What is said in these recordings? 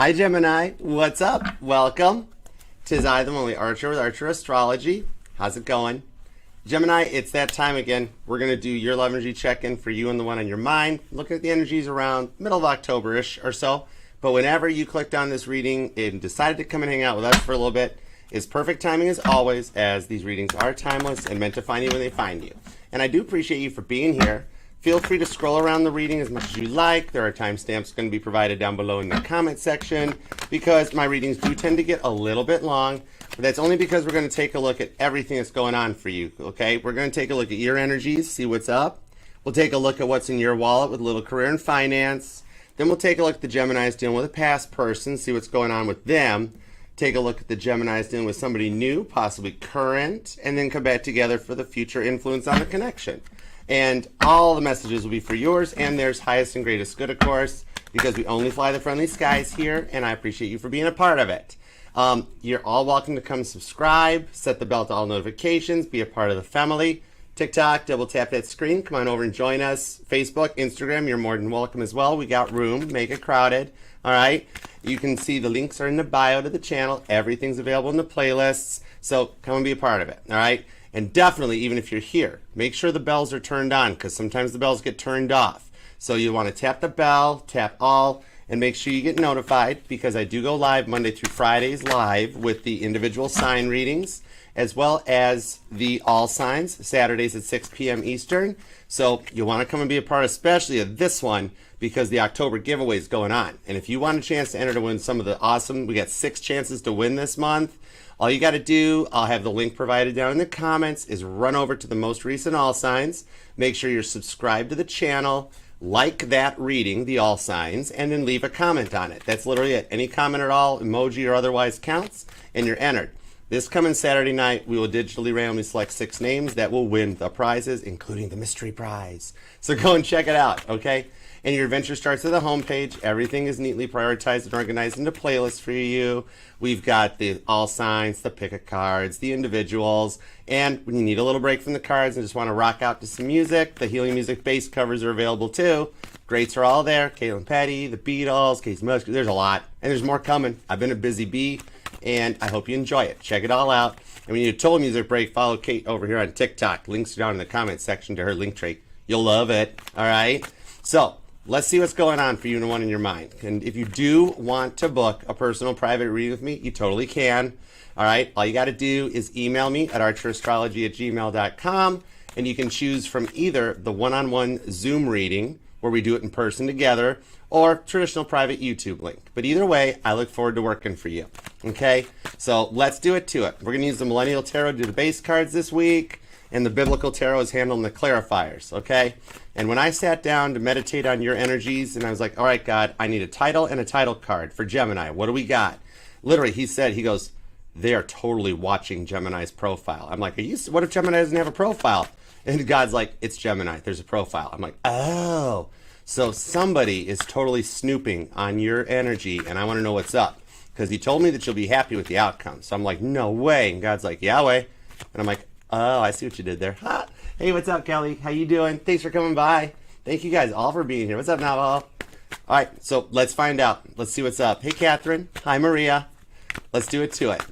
Hi Gemini, what's up? Welcome. 'Tis I, the only Archer with Archer Astrology. How's it going? Gemini, it's that time again. We're going to do your love energy check-in for you and the one on your mind. Looking at the energies around middle of October-ish or so. But whenever you clicked on this reading and decided to come and hang out with us for a little bit, is perfect timing as always, as these readings are timeless and meant to find you when they find you. And I do appreciate you for being here. Feel free to scroll around the reading as much as you like. There are timestamps going to be provided down below in the comment section because my readings do tend to get a little bit long. But that's only because we're going to take a look at everything that's going on for you, okay? We're going to take a look at your energies, see what's up. We'll take a look at what's in your wallet with a little career and finance. Then we'll take a look at the Geminis dealing with a past person, see what's going on with them. Take a look at the Geminis dealing with somebody new, possibly current, and then come back together for the future influence on the connection. And all the messages will be for yours and theirs, highest and greatest good, of course, because we only fly the friendly skies here, and I appreciate you for being a part of it. You're all welcome to come subscribe, set the bell to all notifications, be a part of the family. TikTok, double tap that screen, come on over and join us. Facebook, Instagram, you're more than welcome as well. We got room, make it crowded, all right? You can see the links are in the bio to the channel. Everything's available in the playlists, so come and be a part of it, all right? And definitely, even if you're here, make sure the bells are turned on because sometimes the bells get turned off. So you want to tap the bell, tap all, and make sure you get notified because I do go live Monday through Fridays live with the individual sign readings as well as the all signs, Saturdays at 6 p.m. Eastern. So you'll want to come and be a part, especially of this one, because the October giveaway is going on. And if you want a chance to enter to win some of the awesome, we got 6 chances to win this month. All you got to do, I'll have the link provided down in the comments, is run over to the most recent all signs. Make sure you're subscribed to the channel, like that reading, the all signs, and then leave a comment on it. That's literally it. Any comment at all, emoji or otherwise counts, and you're entered. This coming Saturday night, we will digitally randomly select 6 names that will win the prizes, including the mystery prize. So go and check it out, okay? And your adventure starts at the homepage. Everything is neatly prioritized and organized into playlists for you. We've got the all signs, the pick a cards, the individuals, and when you need a little break from the cards and just want to rock out to some music, the healing music bass covers are available too. Greats are all there. Caitlin Petty, the Beatles, Case Musgrave, there's a lot. And there's more coming. I've been a busy bee, and I hope you enjoy it. Check it all out. And when you need a total music break, follow Kate over here on TikTok. Links are down in the comments section to her link tree. You'll love it. All right? So let's see what's going on for you and the one in your mind. And if you do want to book a personal private reading with me, you totally can. All right? All you got to do is email me at archerastrology@gmail.com, and you can choose from either the one-on-one Zoom reading, where we do it in person together, or traditional private YouTube link. But either way, I look forward to working for you. Okay? So let's do it to it. We're going to use the Millennial Tarot to do the base cards this week, and the Biblical Tarot is handling the clarifiers, okay? And when I sat down to meditate on your energies, and I was like, all right, God, I need a title and a title card for Gemini. What do we got? Literally, he goes, they are totally watching Gemini's profile. I'm like, what if Gemini doesn't have a profile? And God's like, it's Gemini. There's a profile. I'm like, oh. So somebody is totally snooping on your energy, and I want to know what's up. Because he told me that you'll be happy with the outcome. So I'm like, no way. And God's like, yeah, way. And I'm like, oh, I see what you did there. Ha. Hey, what's up, Kelly? How you doing? Thanks for coming by. Thank you guys all for being here. What's up, Naval? All right, so let's find out. Let's see what's up. Hey, Catherine. Hi, Maria. Let's do it to it.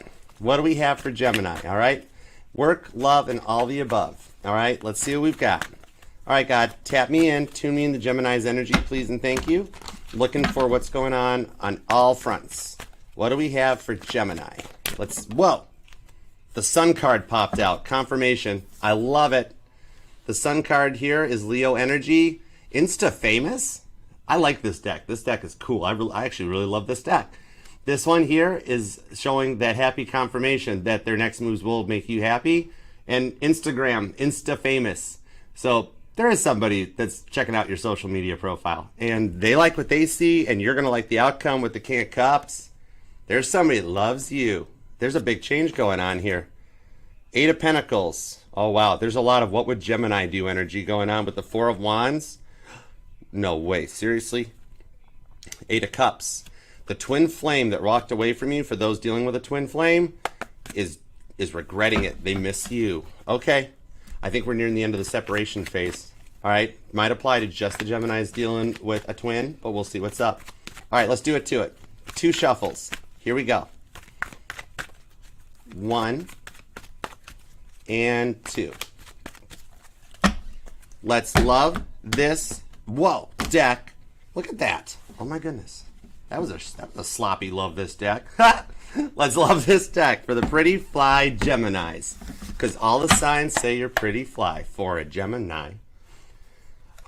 What do we have for Gemini, all right? Work, love, and all the above, all right? Let's see what we've got. All right, God, tap me in. Tune me into Gemini's energy, please, and thank you. Looking for what's going on all fronts. What do we have for Gemini? Whoa. The Sun card popped out. Confirmation. I love it. The Sun card here is Leo energy. Insta famous. I like this deck. This deck is cool. I actually really love this deck. This one here is showing that happy confirmation that their next moves will make you happy. And Instagram, Insta famous. So there is somebody that's checking out your social media profile. And they like what they see, and you're going to like the outcome with the King of Cups. There's somebody that loves you. There's a big change going on here. 8 of Pentacles. Oh, wow. There's a lot of what would Gemini do energy going on with the 4 of Wands. No way. Seriously? 8 of Cups. The twin flame that walked away from you, for those dealing with a twin flame, is regretting it. They miss you. Okay. I think we're nearing the end of the separation phase. All right. Might apply to just the Geminis dealing with a twin, but we'll see what's up. All right. Let's do it to it. 2 shuffles. Here we go. 1 and 2. Let's love this, whoa, deck. Look at that. Oh my goodness. That was a sloppy love this deck. Let's love this deck for the pretty fly Geminis. Because all the signs say you're pretty fly for a Gemini.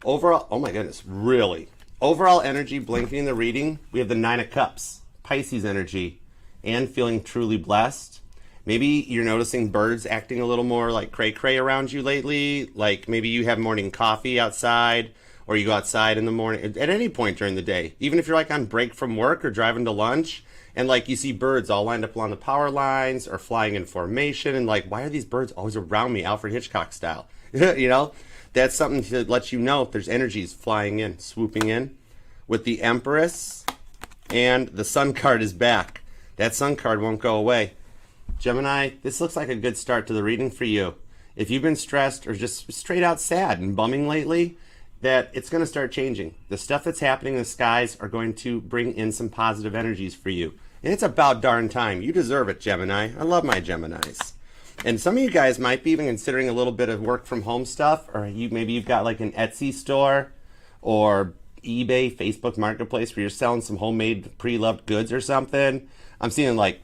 Overall, oh my goodness, really. Overall energy blinking the reading, we have the 9 of Cups, Pisces energy, and feeling truly blessed. Maybe you're noticing birds acting a little more like cray-cray around you lately. Like maybe you have morning coffee outside, or you go outside in the morning, at any point during the day. Even if you're like on break from work or driving to lunch, and like you see birds all lined up along the power lines or flying in formation, and like, why are these birds always around me, Alfred Hitchcock style? You know, that's something to let you know if there's energies flying in, swooping in. With the Empress, and the Sun card is back. That Sun card won't go away. Gemini, this looks like a good start to the reading for you. If you've been stressed or just straight out sad and bumming lately, that it's going to start changing. The stuff that's happening in the skies are going to bring in some positive energies for you. And it's about darn time. You deserve it, Gemini. I love my Geminis. And some of you guys might be even considering a little bit of work from home stuff, or maybe you've got like an Etsy store or eBay, Facebook Marketplace where you're selling some homemade pre-loved goods or something. I'm seeing like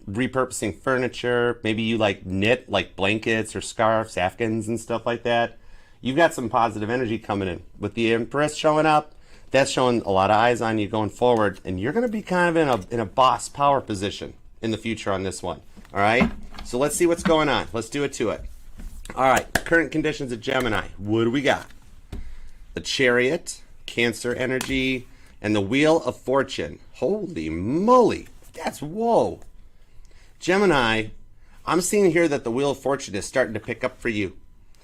repurposing furniture. Maybe you like knit like blankets or scarves, afghans and stuff like that. You've got some positive energy coming in. With the Empress showing up, that's showing a lot of eyes on you going forward, and you're going to be kind of in a boss power position in the future on this one. All right? So let's see what's going on. Let's do it to it. All right, current conditions of Gemini. What do we got? The Chariot, Cancer energy, and the Wheel of Fortune. Holy moly. That's whoa. Gemini, I'm seeing here that the Wheel of Fortune is starting to pick up for you.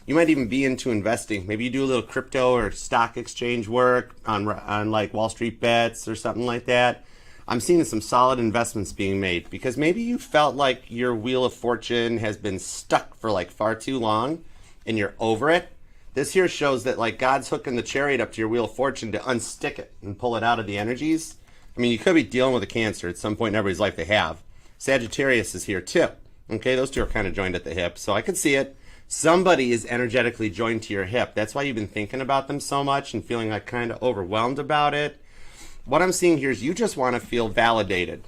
You might even be into investing. Maybe you do a little crypto or stock exchange work on like Wall Street bets or something like that. I'm seeing some solid investments being made because maybe you felt like your Wheel of Fortune has been stuck for like far too long and you're over it. This here shows that like God's hooking the Chariot up to your Wheel of Fortune to unstick it and pull it out of the energies. I mean, you could be dealing with a Cancer at some point in everybody's life. They have. Sagittarius is here too. Okay, those two are kind of joined at the hip, so I could see it. Somebody is energetically joined to your hip. That's why you've been thinking about them so much and feeling like kind of overwhelmed about it. What I'm seeing here is you just want to feel validated,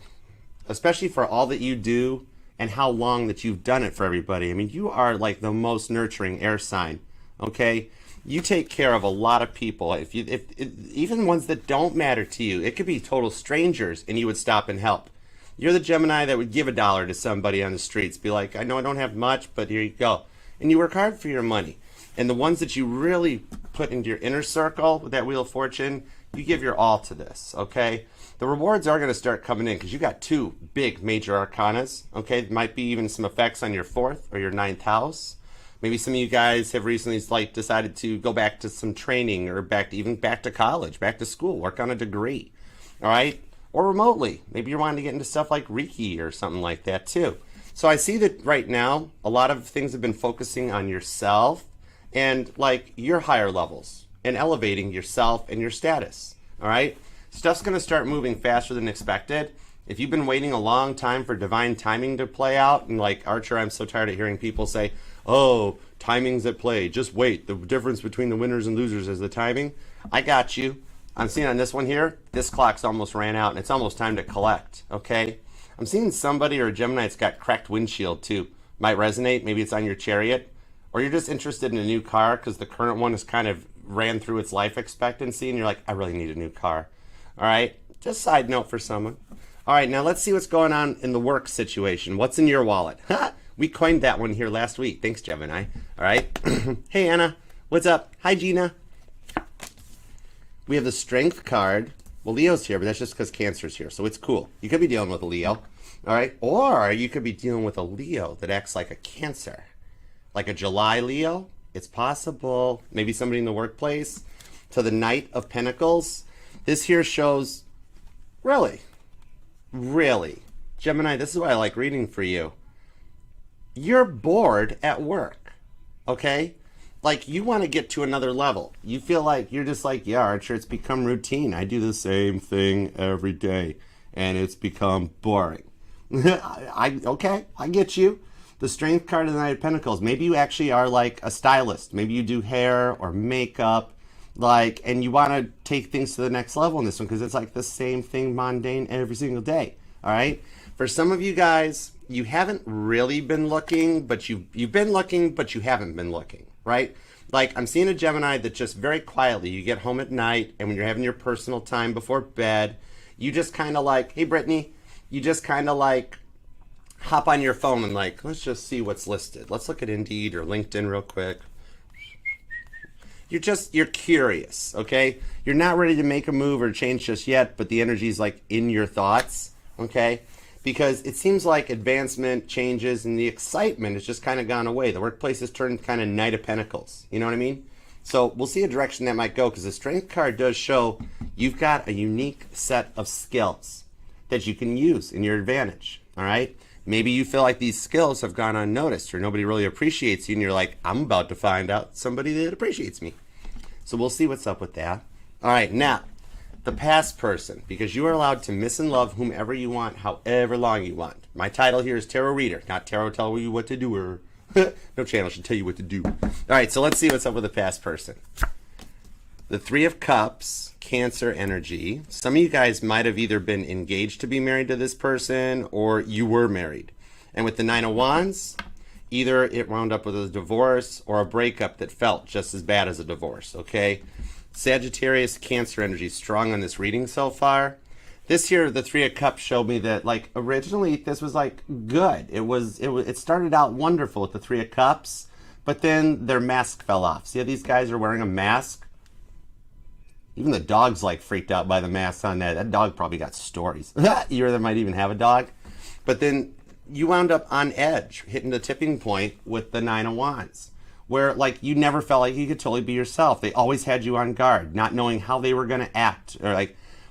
especially for all that you do and how long that you've done it for everybody. I mean, you are like the most nurturing air sign, okay? You take care of a lot of people. If even ones that don't matter to you, it could be total strangers, and you would stop and help. You're the Gemini that would give $1 to somebody on the streets. Be like, I know I don't have much, but here you go. And you work hard for your money. And the ones that you really put into your inner circle with that Wheel of Fortune, you give your all to this, okay? The rewards are going to start coming in because you got 2 big major arcanas, okay? There might be even some effects on your 4th or your 9th house. Maybe some of you guys have recently like decided to go back to some training or back to college, back to school, work on a degree, all right? Or remotely. Maybe you're wanting to get into stuff like Reiki or something like that too. So I see that right now, a lot of things have been focusing on yourself and like your higher levels and elevating yourself and your status, all right? Stuff's going to start moving faster than expected. If you've been waiting a long time for divine timing to play out, and like Archer, I'm so tired of hearing people say, oh, timing's at play, just wait. The difference between the winners and losers is the timing. I got you. I'm seeing on this one here, this clock's almost ran out and it's almost time to collect, okay? I'm seeing somebody or a Gemini that's got cracked windshield too. Might resonate, maybe it's on your Chariot. Or you're just interested in a new car because the current one has kind of ran through its life expectancy and you're like, I really need a new car. All right, just side note for someone. All right, now let's see what's going on in the work situation. What's in your wallet? We coined that one here last week. Thanks, Gemini. All right. Hey, Anna. What's up? Hi, Gina. We have the Strength card. Well, Leo's here, but that's just because Cancer's here, so it's cool. You could be dealing with a Leo, all right? Or you could be dealing with a Leo that acts like a Cancer. Like a July Leo. It's possible. Maybe somebody in the workplace. To the Knight of Pentacles. This here shows, really, Gemini, this is why I like reading for you. You're bored at work, okay? Like, you want to get to another level. You feel like you're just like, yeah, Archer, it's become routine. I do the same thing every day. and it's become boring. Okay, I get you. The Strength card of the Knight of Pentacles. Maybe you actually are like a stylist. Maybe you do hair or makeup, like, and you want to take things to the next level in this one because it's like the same thing, mundane, every single day. All right. For some of you guys, you haven't really been looking, but you've been looking, but you haven't been looking, right? Like, I'm seeing a Gemini that just very quietly, you get home at night, and when you're having your personal time before bed, you just kind of like, hey, Brittany, you just kind of like hop on your phone and like, let's just see what's listed. Let's look at Indeed or LinkedIn real quick. You're curious, okay? You're not ready to make a move or change just yet, but the energy's like in your thoughts, okay? Because it seems like advancement, changes, and the excitement has just kind of gone away. The workplace has turned kind of Knight of Pentacles, you know what I mean? So we'll see a direction that might go because the Strength card does show you've got a unique set of skills that you can use in your advantage, all right? Maybe you feel like these skills have gone unnoticed or nobody really appreciates you and you're like, I'm about to find out somebody that appreciates me. So we'll see what's up with that. All right, now, the past person, because you are allowed to miss and love whomever you want, however long you want. My title here is Tarot Reader, not Tarot Tell You What to Do, or no channel should tell you what to do. All right, so let's see what's up with the past person. The Three of Cups, Cancer energy. Some of you guys might have either been engaged to be married to this person or you were married. And with the Nine of Wands, either it wound up with a divorce or a breakup that felt just as bad as a divorce, okay? Sagittarius, Cancer energy, strong on this reading so far. This here, the Three of Cups showed me that, like, originally this was, like, good. It started out wonderful with the Three of Cups, but then their mask fell off. See how these guys are wearing a mask? Even the dog's like freaked out by the mask on that. That dog probably got stories. You either might even have a dog. But then you wound up on edge, hitting the tipping point with the Nine of Wands, where like you never felt like you could totally be yourself. They always had you on guard, not knowing how they were going to act. Or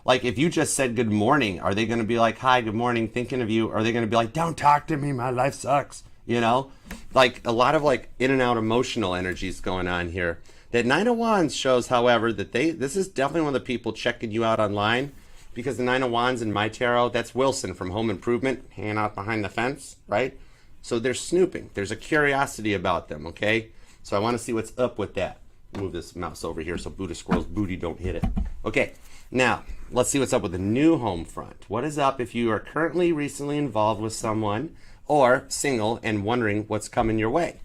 like if you just said good morning, are they going to be like, hi, good morning, thinking of you? Or are they going to be like, don't talk to me, my life sucks? You know, like a lot of like in and out emotional energies going on here. That Nine of Wands shows, however, that this is definitely one of the people checking you out online, because the Nine of Wands in my tarot, that's Wilson from Home Improvement, hanging out behind the fence, right? So they're snooping. There's a curiosity about them, okay? So I want to see what's up with that. Move this mouse over here so Buddha Squirrel's booty don't hit it. Okay, now let's see what's up with the new home front. What is up if you are currently recently involved with someone or single and wondering what's coming your way?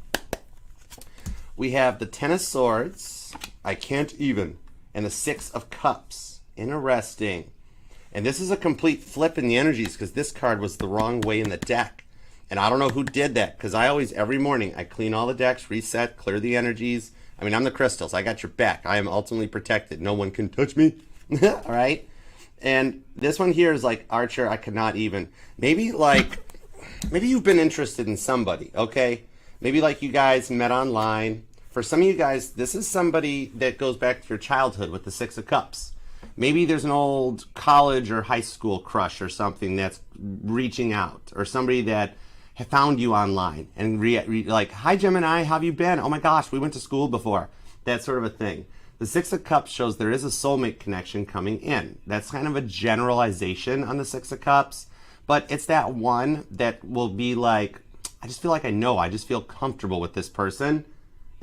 We have the Ten of Swords, I can't even, and the Six of Cups. Interesting. And this is a complete flip in the energies because this card was the wrong way in the deck. And I don't know who did that because I always, every morning, I clean all the decks, reset, clear the energies. I mean, I'm the crystals. I got your back. I am ultimately protected. No one can touch me. All right? And this one here is like, Archer, I could not even. Maybe you've been interested in somebody, okay? Maybe like you guys met online. For some of you guys, this is somebody that goes back to your childhood with the Six of Cups. Maybe there's an old college or high school crush or something that's reaching out, or somebody that found you online and like, hi Gemini, how have you been? Oh my gosh, we went to school before. That sort of a thing. The Six of Cups shows there is a soulmate connection coming in. That's kind of a generalization on the Six of Cups, but it's that one that will be like, I just feel like I just feel comfortable with this person.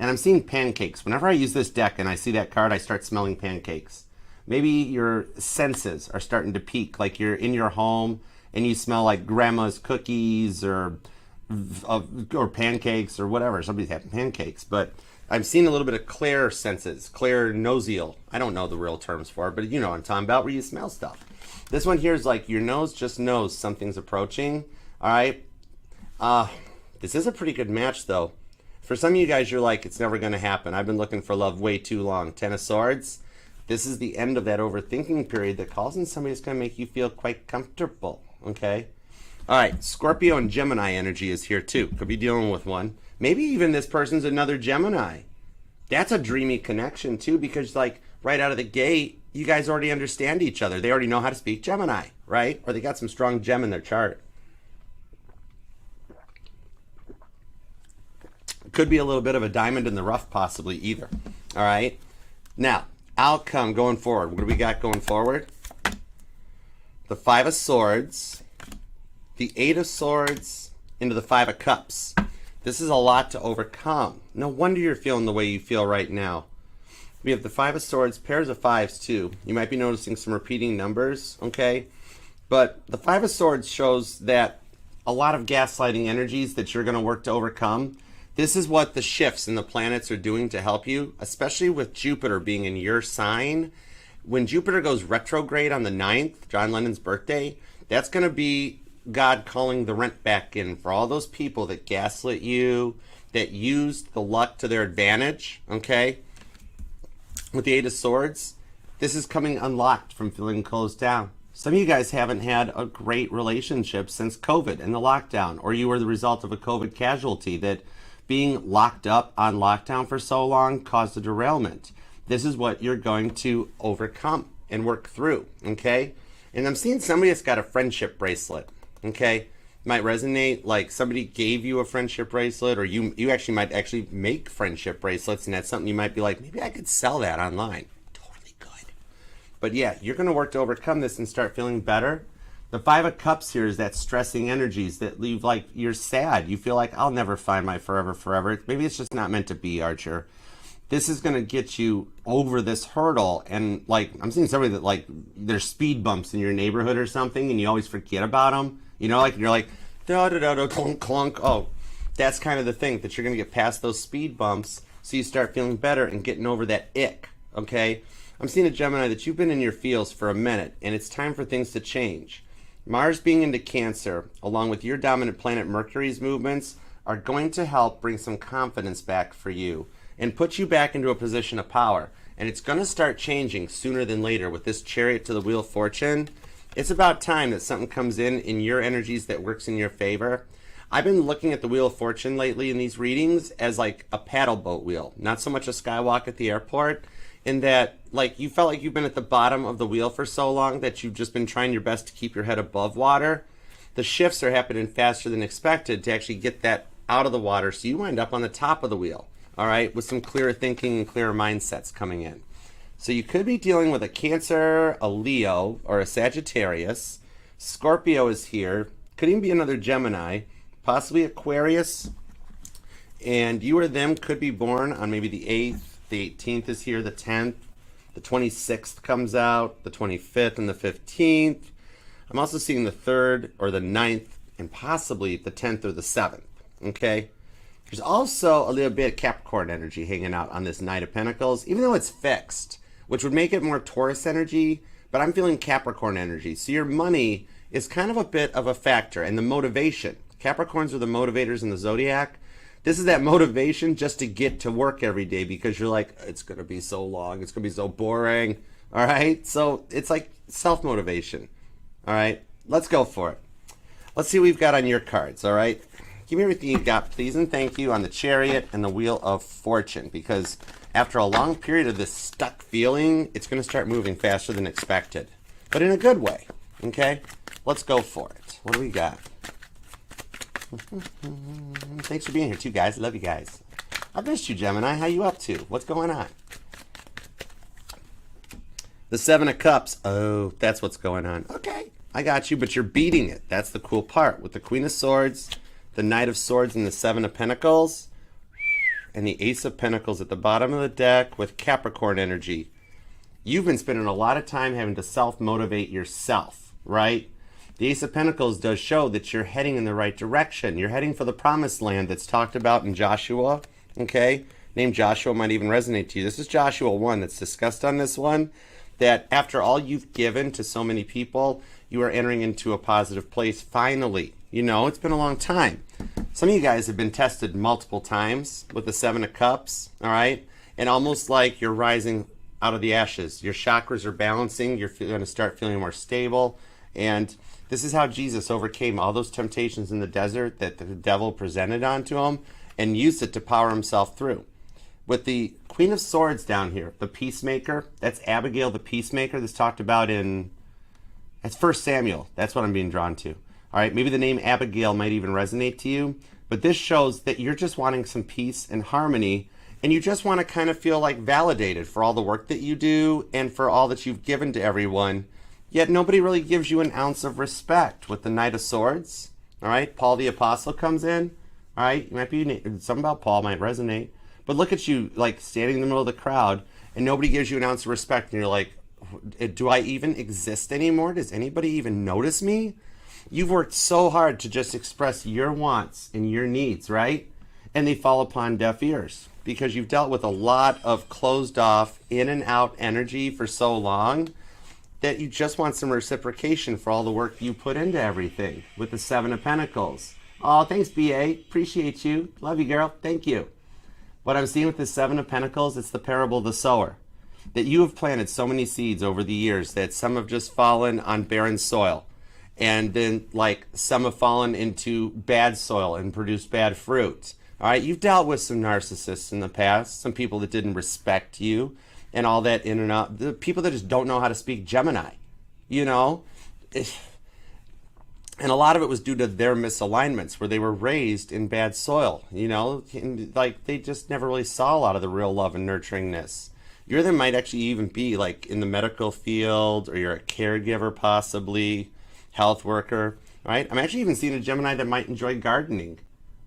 And I'm seeing pancakes. Whenever I use this deck and I see that card, I start smelling pancakes. Maybe your senses are starting to peak, like you're in your home and you smell like grandma's cookies or pancakes or whatever. Somebody's having pancakes. But I'm seeing a little bit of clair senses, clairnosial. I don't know the real terms for it, but you know what I'm talking about, where you smell stuff. This one here is like your nose just knows something's approaching. All right. This is a pretty good match, though. For some of you guys, you're like, it's never going to happen. I've been looking for love way too long. Ten of Swords. This is the end of that overthinking period that calls in somebody that's going to make you feel quite comfortable. Okay? All right. Scorpio and Gemini energy is here, too. Could be dealing with one. Maybe even this person's another Gemini. That's a dreamy connection, too, because, like, right out of the gate, you guys already understand each other. They already know how to speak Gemini, right? Or they got some strong gem in their chart. Could be a little bit of a diamond in the rough, possibly, either. All right. Now, outcome going forward. What do we got going forward? the Five of Swords, the Eight of Swords, into the Five of Cups. This is a lot to overcome. No wonder you're feeling the way you feel right now. We have the Five of Swords, pairs of fives too. You might be noticing some repeating numbers, okay? But the Five of Swords shows that a lot of gaslighting energies that you're going to work to overcome. This is what the shifts in the planets are doing to help you, especially with Jupiter being in your sign. When Jupiter goes retrograde on the 9th, John Lennon's birthday, that's going to be God calling the rent back in for all those people that gaslit you, that used the luck to their advantage, okay? With the Eight of Swords, this is coming unlocked from feeling closed down. Some of you guys haven't had a great relationship since COVID and the lockdown, or you were the result of a COVID casualty that being locked up on lockdown for so long caused a derailment. This is what you're going to overcome and work through, okay? And I'm seeing somebody that's got a friendship bracelet, okay? Might resonate, like somebody gave you a friendship bracelet, or you actually might actually make friendship bracelets, and that's something you might be like, maybe I could sell that online. Totally good. But yeah, you're going to work to overcome this and start feeling better. The Five of Cups here is that stressing energies that leave, like, you're sad. You feel like, I'll never find my forever. Maybe it's just not meant to be, Archer. This is going to get you over this hurdle. And, like, I'm seeing somebody that, like, there's speed bumps in your neighborhood or something, and you always forget about them. You know, like, and you're like, da-da-da-da, clunk, clunk. Oh, that's kind of the thing, that you're going to get past those speed bumps so you start feeling better and getting over that ick, okay? I'm seeing a Gemini that you've been in your feels for a minute, and it's time for things to change. Mars being into Cancer, along with your dominant planet Mercury's movements, are going to help bring some confidence back for you and put you back into a position of power. And it's going to start changing sooner than later with this Chariot to the Wheel of Fortune. It's about time that something comes in your energies that works in your favor. I've been looking at the Wheel of Fortune lately in these readings as like a paddle boat wheel, not so much a skywalk at the airport, in that, like, you felt like you've been at the bottom of the wheel for so long that you've just been trying your best to keep your head above water. The shifts are happening faster than expected to actually get that out of the water, so you wind up on the top of the wheel, all right, with some clearer thinking and clearer mindsets coming in. So you could be dealing with a Cancer, a Leo, or a Sagittarius. Scorpio is here. Could even be another Gemini, possibly Aquarius. And you or them could be born on maybe the 8th. The 18th is here, the 10th, the 26th comes out, the 25th and the 15th. I'm also seeing the 3rd or the 9th and possibly the 10th or the 7th, okay? There's also a little bit of Capricorn energy hanging out on this Knight of Pentacles, even though it's fixed, which would make it more Taurus energy, but I'm feeling Capricorn energy. So your money is kind of a bit of a factor, and the motivation. Capricorns are the motivators in the zodiac. This is that motivation just to get to work every day because you're like, it's going to be so long. It's going to be so boring. All right. So it's like self-motivation. All right. Let's go for it. Let's see what we've got on your cards. All right. Give me everything you got, please, and thank you on the Chariot and the Wheel of Fortune, because after a long period of this stuck feeling, it's going to start moving faster than expected, but in a good way. Okay. Let's go for it. What do we got? Thanks for being here too, guys. Love you guys. I've missed you, Gemini. How you up to? What's going on? The Seven of Cups. Oh, that's what's going on. Okay, I got you, but you're beating it. That's the cool part. With the Queen of Swords, the Knight of Swords, and the Seven of Pentacles, and the Ace of Pentacles at the bottom of the deck with Capricorn energy. You've been spending a lot of time having to self-motivate yourself, right? The Ace of Pentacles does show that you're heading in the right direction. You're heading for the promised land that's talked about in Joshua, okay? Name Joshua might even resonate to you. This is Joshua 1 that's discussed on this one, that after all you've given to so many people, you are entering into a positive place finally. You know, it's been a long time. Some of you guys have been tested multiple times with the Seven of Cups, all right? And almost like you're rising out of the ashes. Your chakras are balancing. You're going to start feeling more stable. And this is how Jesus overcame all those temptations in the desert that the devil presented onto him and used it to power himself through. With the Queen of Swords down here, the Peacemaker, that's Abigail the Peacemaker that's talked about in, that's 1 Samuel. That's what I'm being drawn to. All right, maybe the name Abigail might even resonate to you, but this shows that you're just wanting some peace and harmony, and you just want to kind of feel like validated for all the work that you do and for all that you've given to everyone. Yet nobody really gives you an ounce of respect with the Knight of Swords. All right, Paul the Apostle comes in. All right, you might be something about Paul might resonate, but look at you like standing in the middle of the crowd, and nobody gives you an ounce of respect, and you're like, do I even exist anymore? Does anybody even notice me? You've worked so hard to just express your wants and your needs, right? And they fall upon deaf ears because you've dealt with a lot of closed off, in and out energy for so long that you just want some reciprocation for all the work you put into everything with the Seven of Pentacles. Oh, thanks, BA. Appreciate you. Love you, girl. Thank you. What I'm seeing with the Seven of Pentacles, it's the parable of the sower. That you have planted so many seeds over the years that some have just fallen on barren soil. And then, like, some have fallen into bad soil and produced bad fruit. All right, you've dealt with some narcissists in the past, some people that didn't respect you, and all that in and out. The people that just don't know how to speak Gemini, you know? And a lot of it was due to their misalignments, where they were raised in bad soil, you know? And, like, they just never really saw a lot of the real love and nurturingness. Your them might actually even be, like, in the medical field, or you're a caregiver possibly, health worker, right? I'm actually even seeing a Gemini that might enjoy gardening,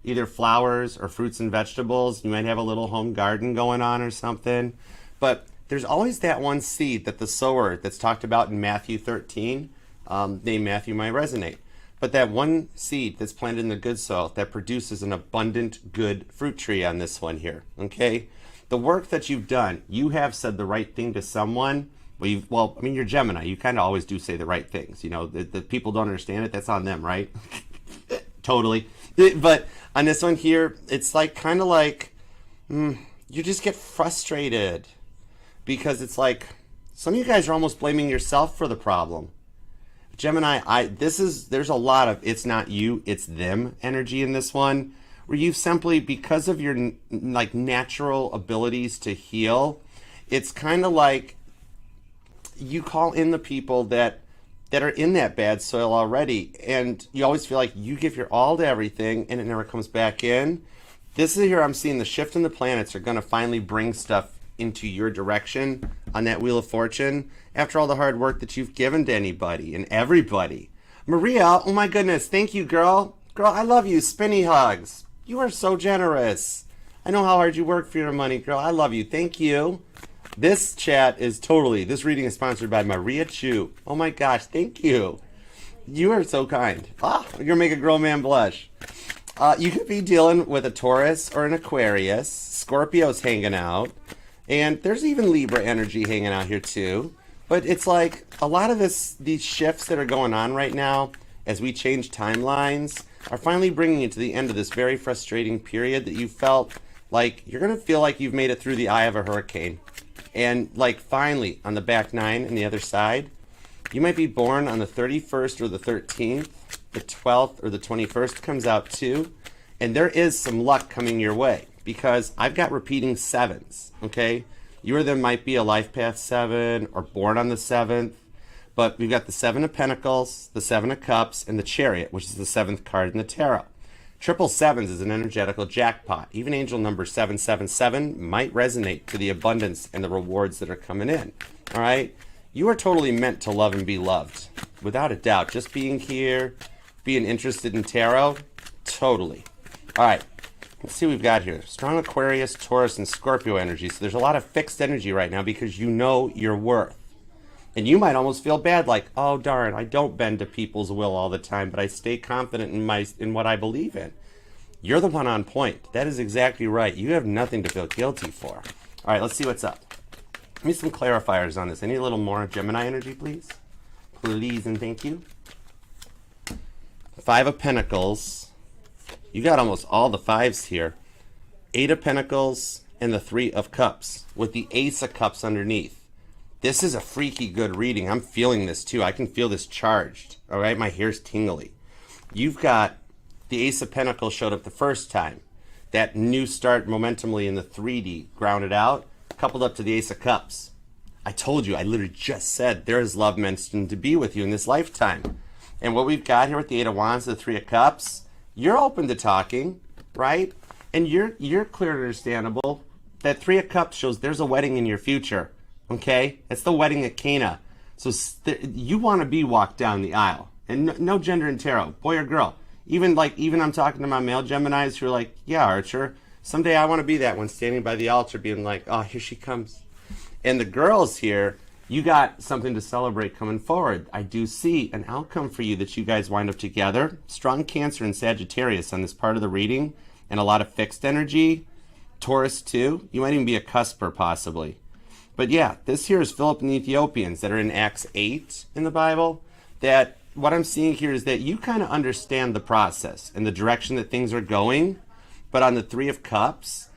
either flowers or fruits and vegetables. You might have a little home garden going on or something. But there's always that one seed that the sower that's talked about in Matthew 13, named Matthew, might resonate. But that one seed that's planted in the good soil that produces an abundant, good fruit tree on this one here, okay? The work that you've done, you have said the right thing to someone. Well, I mean, you're Gemini. You kind of always do say the right things. You know, the people don't understand it. That's on them, right? Totally. But on this one here, it's like kind of like you just get frustrated because it's like some of you guys are almost blaming yourself for the problem. Gemini, there's a lot of it's not you, it's them energy in this one, where you've simply, because of your like natural abilities to heal, it's kind of like you call in the people that are in that bad soil already, and you always feel like you give your all to everything and it never comes back in. This is here I'm seeing the shift in the planets are going to finally bring stuff into your direction on that Wheel of Fortune after all the hard work that you've given to anybody and everybody. Maria, oh my goodness, thank you, girl. Girl, I love you. Spinny hugs. You are so generous. I know how hard you work for your money, girl. I love you. Thank you. This this reading is sponsored by Maria Chu. Oh my gosh, thank you. You are so kind. You're gonna make a grown man blush. You could be dealing with a Taurus or an Aquarius. Scorpio's hanging out. And there's even Libra energy hanging out here too. But it's like a lot of these shifts that are going on right now as we change timelines are finally bringing you to the end of this very frustrating period that you felt like you're going to feel like you've made it through the eye of a hurricane. And like finally on the back nine and the other side, you might be born on the 31st or the 13th, the 12th or the 21st comes out too. And there is some luck coming your way because I've got repeating sevens, okay? You or them might be a life path 7 or born on the 7th, but we've got the 7 of Pentacles, the 7 of Cups, and the Chariot, which is the 7th card in the tarot. Triple sevens is an energetical jackpot. Even angel number 777 might resonate to the abundance and the rewards that are coming in. All right? You are totally meant to love and be loved. Without a doubt. Just being here, being interested in tarot, totally. All right. Let's see what we've got here. Strong Aquarius, Taurus, and Scorpio energy. So there's a lot of fixed energy right now because you know your worth. And you might almost feel bad, like, oh, darn, I don't bend to people's will all the time, but I stay confident in what I believe in. You're the one on point. That is exactly right. You have nothing to feel guilty for. All right, let's see what's up. Give me some clarifiers on this. I need a little more Gemini energy, please. Please and thank you. 5 of Pentacles. You got almost all the 5s here. 8 of Pentacles and the 3 of Cups with the Ace of Cups underneath. This is a freaky good reading. I'm feeling this too. I can feel this charged. All right, my hair's tingly. You've got the Ace of Pentacles showed up the first time. That new start momentumly in the 3D grounded out, coupled up to the Ace of Cups. I told you, I literally just said there is love meant to be with you in this lifetime. And what we've got here with the 8 of Wands, the 3 of Cups, you're open to talking, right? And you're clear and understandable. That 3 of Cups shows there's a wedding in your future. Okay? It's the wedding at Cana. So you want to be walked down the aisle. And no gender in tarot, boy or girl. Even I'm talking to my male Geminis who are like, yeah, Archer, someday I want to be that one standing by the altar being like, oh, here she comes. And the girls here, you got something to celebrate coming forward. I do see an outcome for you that you guys wind up together. Strong Cancer and Sagittarius on this part of the reading, and a lot of fixed energy. Taurus too. You might even be a cusper possibly. But yeah, this here is Philip and the Ethiopians that are in Acts 8 in the Bible. That what I'm seeing here is that you kind of understand the process and the direction that things are going. But on the Three of Cups,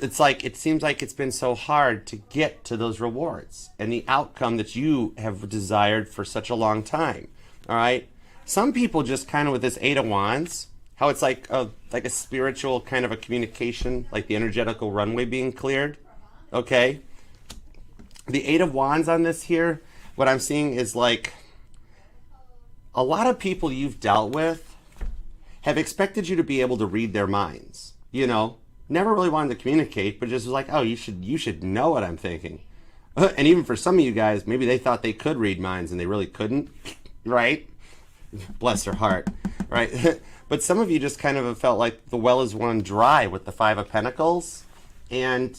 it's like, it seems like it's been so hard to get to those rewards and the outcome that you have desired for such a long time. All right. Some people just kind of with this Eight of Wands, how it's like a spiritual kind of a communication, like the energetical runway being cleared. Okay. The Eight of Wands on this here, what I'm seeing is like a lot of people you've dealt with have expected you to be able to read their minds. You know, never really wanted to communicate, but just was like, oh, you should know what I'm thinking. And even for some of you guys, maybe they thought they could read minds and they really couldn't, right? Bless their heart, right? But some of you just kind of have felt like the well is run dry with the Five of Pentacles, and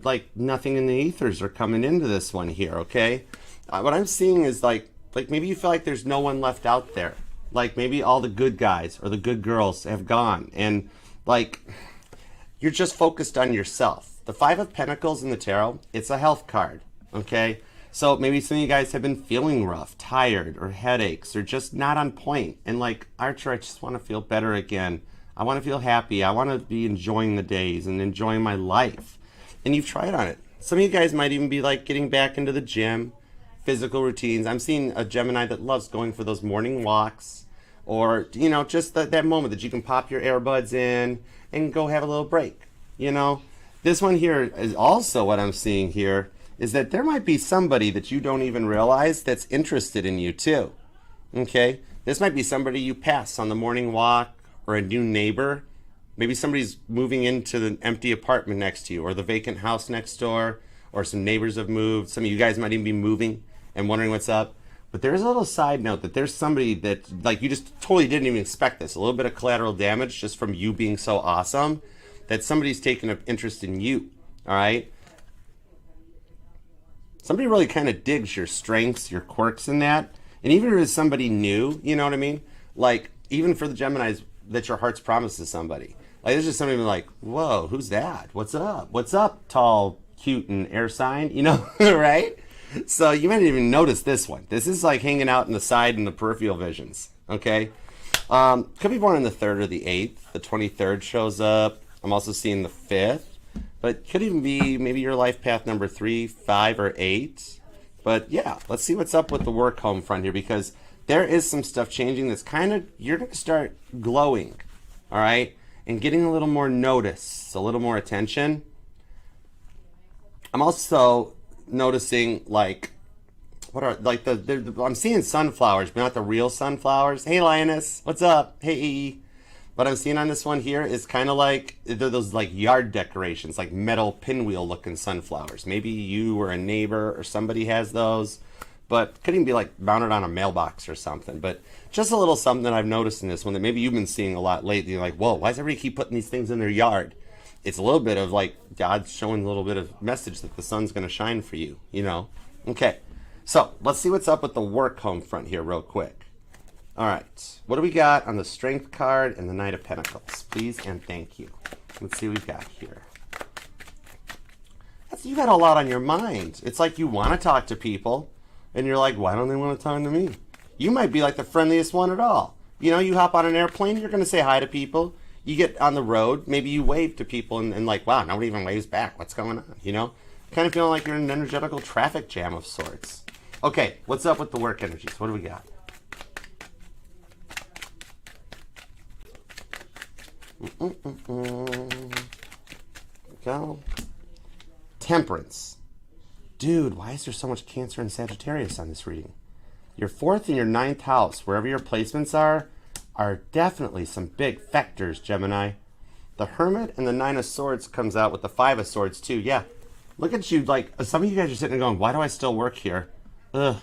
like nothing in the ethers are coming into this one here, okay? What I'm seeing is like maybe you feel like there's no one left out there. Like maybe all the good guys or the good girls have gone, and like you're just focused on yourself. The Five of Pentacles in the tarot, it's a health card, okay? So maybe some of you guys have been feeling rough, tired, or headaches, or just not on point. And like, Archer, I just want to feel better again. I want to feel happy. I want to be enjoying the days and enjoying my life. And you've tried on it. Some of you guys might even be like getting back into the gym, physical routines. I'm seeing a Gemini that loves going for those morning walks, or, you know, just that moment that you can pop your earbuds in and go have a little break, you know? This one here is also what I'm seeing here is that there might be somebody that you don't even realize that's interested in you too, okay? This might be somebody you pass on the morning walk, or a new neighbor. Maybe somebody's moving into the empty apartment next to you, or the vacant house next door, or some neighbors have moved. Some of you guys might even be moving and wondering what's up. But there's a little side note that there's somebody that, like, you just totally didn't even expect this. A little bit of collateral damage just from you being so awesome, that somebody's taken an interest in you, all right? Somebody really kind of digs your strengths, your quirks in that. And even if it's somebody new, you know what I mean? Like, even for the Geminis, that your heart's promised to somebody. Like, there's just somebody like, whoa, who's that? What's up? What's up, tall, cute, and air sign? You know, right? So you might even notice this one. This is like hanging out in the side in the peripheral visions, okay? Could be born on the 3rd or the 8th. The 23rd shows up. I'm also seeing the 5th. But could even be maybe your life path number 3, 5, or 8. But yeah, let's see what's up with the work home front here, because there is some stuff changing that's kind of, you're going to start glowing, all right? And getting a little more notice, a little more attention. I'm also noticing like, what are, like I'm seeing sunflowers, but not the real sunflowers. Hey, Lioness, what's up? Hey. What I'm seeing on this one here is kind of like, they're those like yard decorations, like metal pinwheel looking sunflowers. Maybe you or a neighbor or somebody has those, but could even be like mounted on a mailbox or something. But just a little something that I've noticed in this one that maybe you've been seeing a lot lately. You're like, whoa, why does everybody keep putting these things in their yard? It's a little bit of like God's showing a little bit of message that the sun's going to shine for you, you know? Okay, so let's see what's up with the work home front here real quick. All right, what do we got on the Strength card and the Knight of Pentacles? Please and thank you. Let's see what we've got here. You got a lot on your mind. It's like you want to talk to people, and you're like, why don't they want to talk to me? You might be like the friendliest one at all. You know, you hop on an airplane, you're going to say hi to people. You get on the road, maybe you wave to people, and like, wow, nobody even waves back. What's going on, you know? Kind of feeling like you're in an energetical traffic jam of sorts. Okay, what's up with the work energies? What do we got? Go. Temperance. Dude, why is there so much Cancer and Sagittarius on this reading? Your 4th and your 9th house, wherever your placements are definitely some big factors, Gemini. The Hermit and the 9 of Swords comes out with the 5 of Swords too. Yeah, look at you, like some of you guys are sitting there going, why do I still work here? Ugh.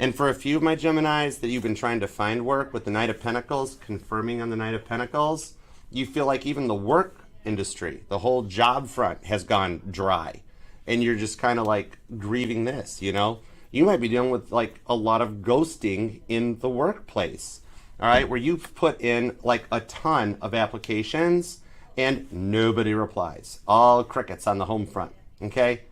And for a few of my Geminis that you've been trying to find work with the Knight of Pentacles, confirming on the Knight of Pentacles, you feel like even the work industry, the whole job front has gone dry. And you're just kind of like grieving this, you know? You might be dealing with like a lot of ghosting in the workplace, all right? Where you've put in like a ton of applications and nobody replies. All crickets on the home front, okay?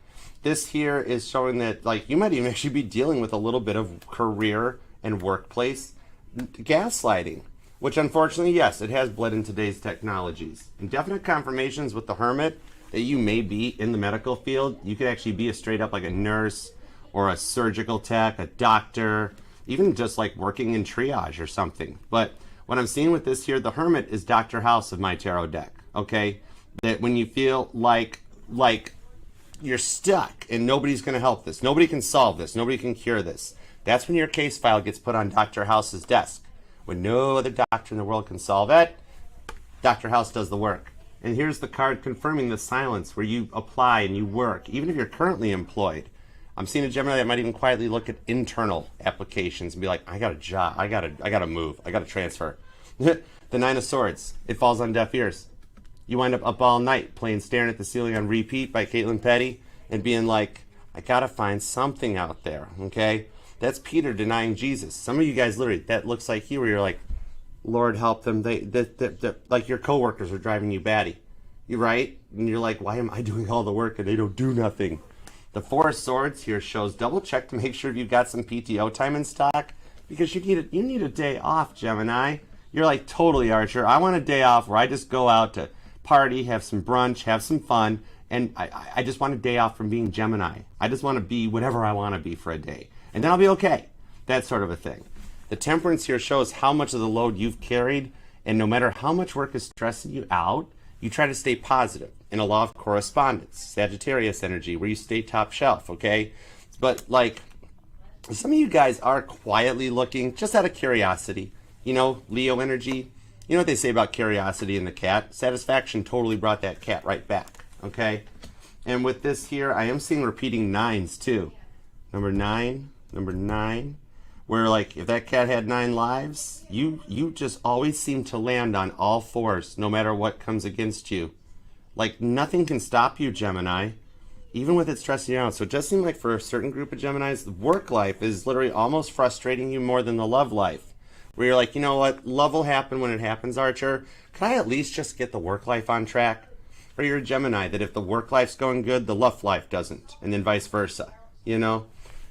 This here is showing that like you might even actually be dealing with a little bit of career and workplace gaslighting, which unfortunately, yes, it has bled in today's technologies. And definite confirmations with the Hermit that you may be in the medical field. You could actually be a straight up like a nurse or a surgical tech, a doctor, even just like working in triage or something. But what I'm seeing with this here, the Hermit is Dr. House of my tarot deck, okay? That when you feel like you're stuck and nobody's going to help this, nobody can solve this, nobody can cure this, that's when your case file gets put on Dr. House's desk. When no other doctor in the world can solve it, Dr. House does the work. And here's the card confirming the silence where you apply and you work, even if you're currently employed. I'm seeing a Gemini that might even quietly look at internal applications and be like, I got a job, I gotta move, I gotta transfer. The Nine of Swords, it falls on deaf ears. You wind up all night playing Staring at the Ceiling on Repeat by Caitlin Petty and being like, I gotta find something out there, okay? That's Peter denying Jesus. Some of you guys literally, that looks like you where you're like, Lord help them. Like your coworkers are driving you batty. You're right? And you're like, why am I doing all the work and they don't do nothing? The Four of Swords here shows double check to make sure you've got some PTO time in stock because you need a day off, Gemini. You're like, totally, Archer. I want a day off where I just go out to party, have some brunch, have some fun, and I just want a day off from being Gemini. I just want to be whatever I want to be for a day. And then I'll be okay. That sort of a thing. The Temperance here shows how much of the load you've carried, and no matter how much work is stressing you out, you try to stay positive in a law of correspondence, Sagittarius energy, where you stay top shelf, okay? But like, some of you guys are quietly looking just out of curiosity, you know, Leo energy. You know what they say about curiosity and the cat? Satisfaction totally brought that cat right back, okay? And with this here, I am seeing repeating nines too. Number nine, where like if that cat had 9 lives, you just always seem to land on all fours no matter what comes against you. Like nothing can stop you, Gemini, even with it stressing you out. So it does seem like for a certain group of Geminis, the work life is literally almost frustrating you more than the love life. Where you're like, you know what, love will happen when it happens, Archer. Can I at least just get the work life on track? Or you're a Gemini that if the work life's going good, the love life doesn't, and then vice versa, you know?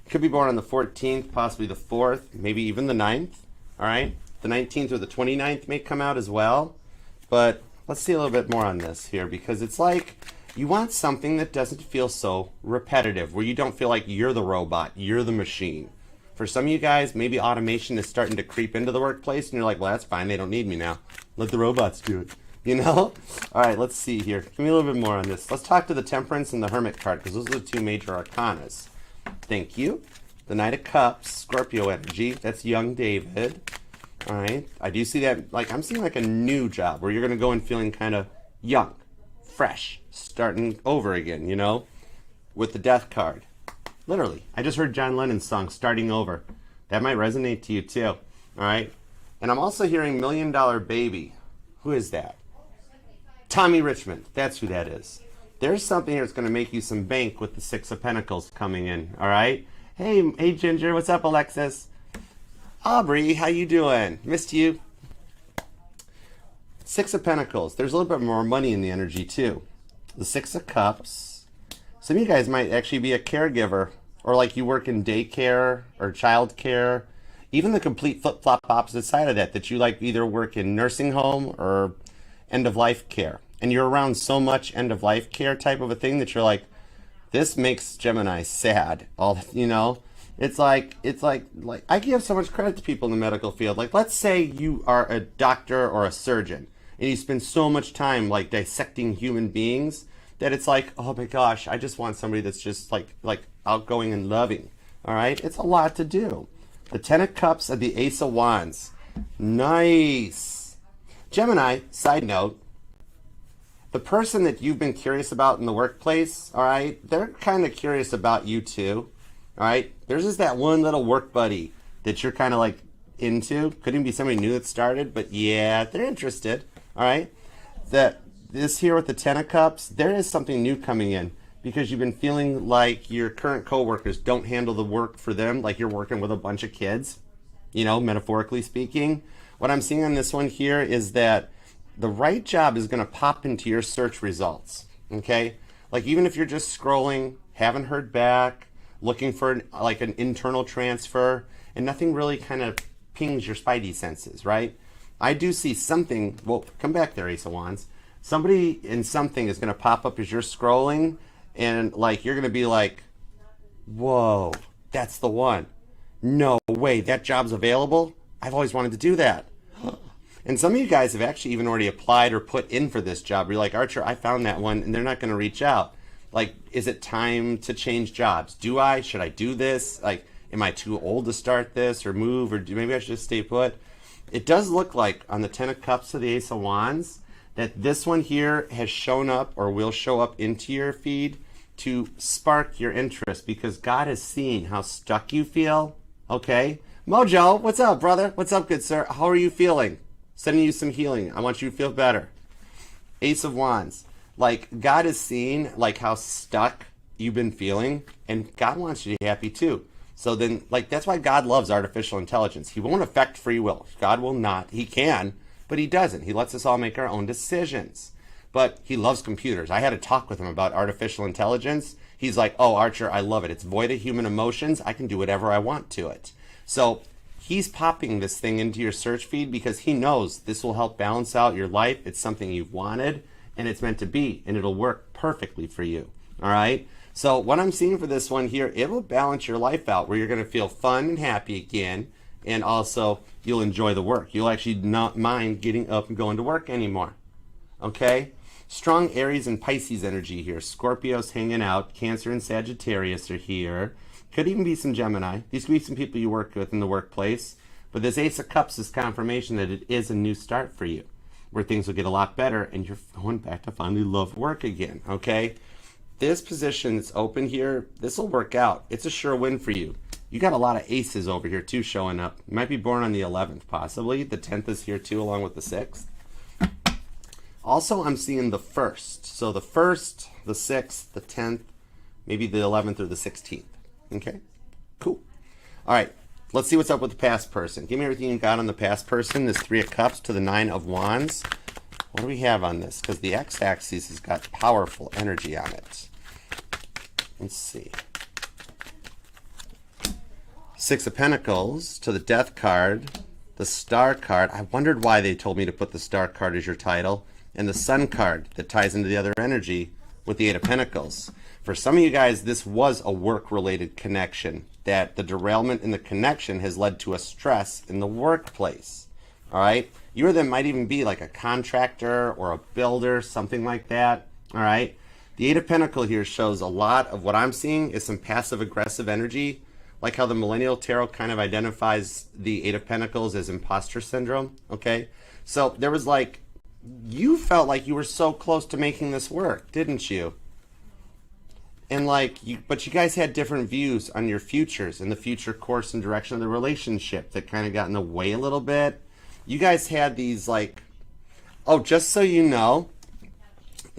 Could be born on the 14th, possibly the 4th, maybe even the 9th, all right? The 19th or the 29th may come out as well, but let's see a little bit more on this here because it's like you want something that doesn't feel so repetitive, where you don't feel like you're the robot, you're the machine. For some of you guys, maybe automation is starting to creep into the workplace and you're like, well, that's fine, they don't need me now. Let the robots do it, you know? All right, let's see here. Give me a little bit more on this. Let's talk to the Temperance and the Hermit card because those are the 2 major arcanas. Thank you. The Knight of Cups, Scorpio energy. That's young David. All right. I do see that, like, I'm seeing like a new job where you're going to go in feeling kind of young, fresh, starting over again, you know, with the Death card. Literally. I just heard John Lennon's song, Starting Over. That might resonate to you too. All right. And I'm also hearing $1 Million Baby. Who is that? Tommy Richmond. That's who that is. There's something here that's going to make you some bank with the 6 of Pentacles coming in, all right? Hey, Ginger, what's up, Alexis? Aubrey, how you doing? Missed you. 6 of Pentacles. There's a little bit more money in the energy, too. The 6 of Cups. Some of you guys might actually be a caregiver, or like you work in daycare or child care. Even the complete flip-flop opposite side of that you like either work in nursing home or end-of-life care. And you're around so much end-of-life care type of a thing that you're like, this makes Gemini sad. You know, it's like I give so much credit to people in the medical field. Like, let's say you are a doctor or a surgeon, and you spend so much time like dissecting human beings that it's like, oh my gosh, I just want somebody that's just like outgoing and loving. All right, it's a lot to do. The 10 of Cups and the Ace of Wands. Nice. Gemini, side note, the person that you've been curious about in the workplace, all right, they're kind of curious about you too. All right, there's just that one little work buddy that you're kind of like into. Could even be somebody new that started, but yeah, they're interested. All right, this here with the Ten of Cups, there is something new coming in because you've been feeling like your current coworkers don't handle the work for them, like you're working with a bunch of kids, you know, metaphorically speaking. What I'm seeing on this one here is that the right job is going to pop into your search results. Okay, like even if you're just scrolling, haven't heard back, looking for an internal transfer, and nothing really kind of pings your spidey senses, right? I do see something. Well, come back there, Ace of Wands. Somebody in something is going to pop up as you're scrolling, and like you're going to be like, whoa, that's the one. No way, that job's available? I've always wanted to do that. And some of you guys have actually even already applied or put in for this job. You're like, Archer, I found that one, and they're not going to reach out. Like, is it time to change jobs? Should I do this? Like, am I too old to start this or move, or maybe I should just stay put? It does look like on the Ten of Cups to the Ace of Wands that this one here has shown up or will show up into your feed to spark your interest because God is seeing how stuck you feel. Okay? Mojo, what's up, brother? What's up, good sir? How are you feeling? Sending you some healing. I want you to feel better. Ace of Wands. Like, God is seeing like how stuck you've been feeling, and God wants you to be happy too. So then, like, that's why God loves artificial intelligence. He won't affect free will. God will not. He can, but he doesn't. He lets us all make our own decisions. But he loves computers. I had a talk with him about artificial intelligence. He's like, oh, Archer, I love it. It's void of human emotions. I can do whatever I want to it. So he's popping this thing into your search feed because he knows this will help balance out your life. It's something you've wanted, and it's meant to be, and it'll work perfectly for you. All right? So what I'm seeing for this one here, it will balance your life out where you're going to feel fun and happy again, and also you'll enjoy the work. You'll actually not mind getting up and going to work anymore. Okay? Strong Aries and Pisces energy here. Scorpio's hanging out. Cancer and Sagittarius are here. Could even be some Gemini. These could be some people you work with in the workplace. But this Ace of Cups is confirmation that it is a new start for you, where things will get a lot better and you're going back to finally love work again. Okay? This position that's open here, this will work out. It's a sure win for you. You got a lot of aces over here too showing up. You might be born on the 11th, possibly. The 10th is here too, along with the 6th. Also, I'm seeing the 1st. So the 1st, the 6th, the 10th, maybe the 11th or the 16th. Okay? Cool. All right. Let's see what's up with the past person. Give me everything you got on the past person. This 3 of Cups to the 9 of Wands. What do we have on this? Because the x-axis has got powerful energy on it. Let's see. 6 of Pentacles to the Death card, the Star card. I wondered why they told me to put the Star card as your title, and the Sun card that ties into the other energy with the 8 of Pentacles. For some of you guys, this was a work-related connection, that the derailment in the connection has led to a stress in the workplace. All right? You or them might even be like a contractor or a builder, something like that. All right? The 8 of Pentacles here shows a lot of what I'm seeing is some passive-aggressive energy, like how the Millennial Tarot kind of identifies the 8 of Pentacles as imposter syndrome, okay? So there was like, you felt like you were so close to making this work, didn't you? And like, but you guys had different views on your futures and the future course and direction of the relationship that kind of got in the way a little bit. You guys had these like, oh, just so you know,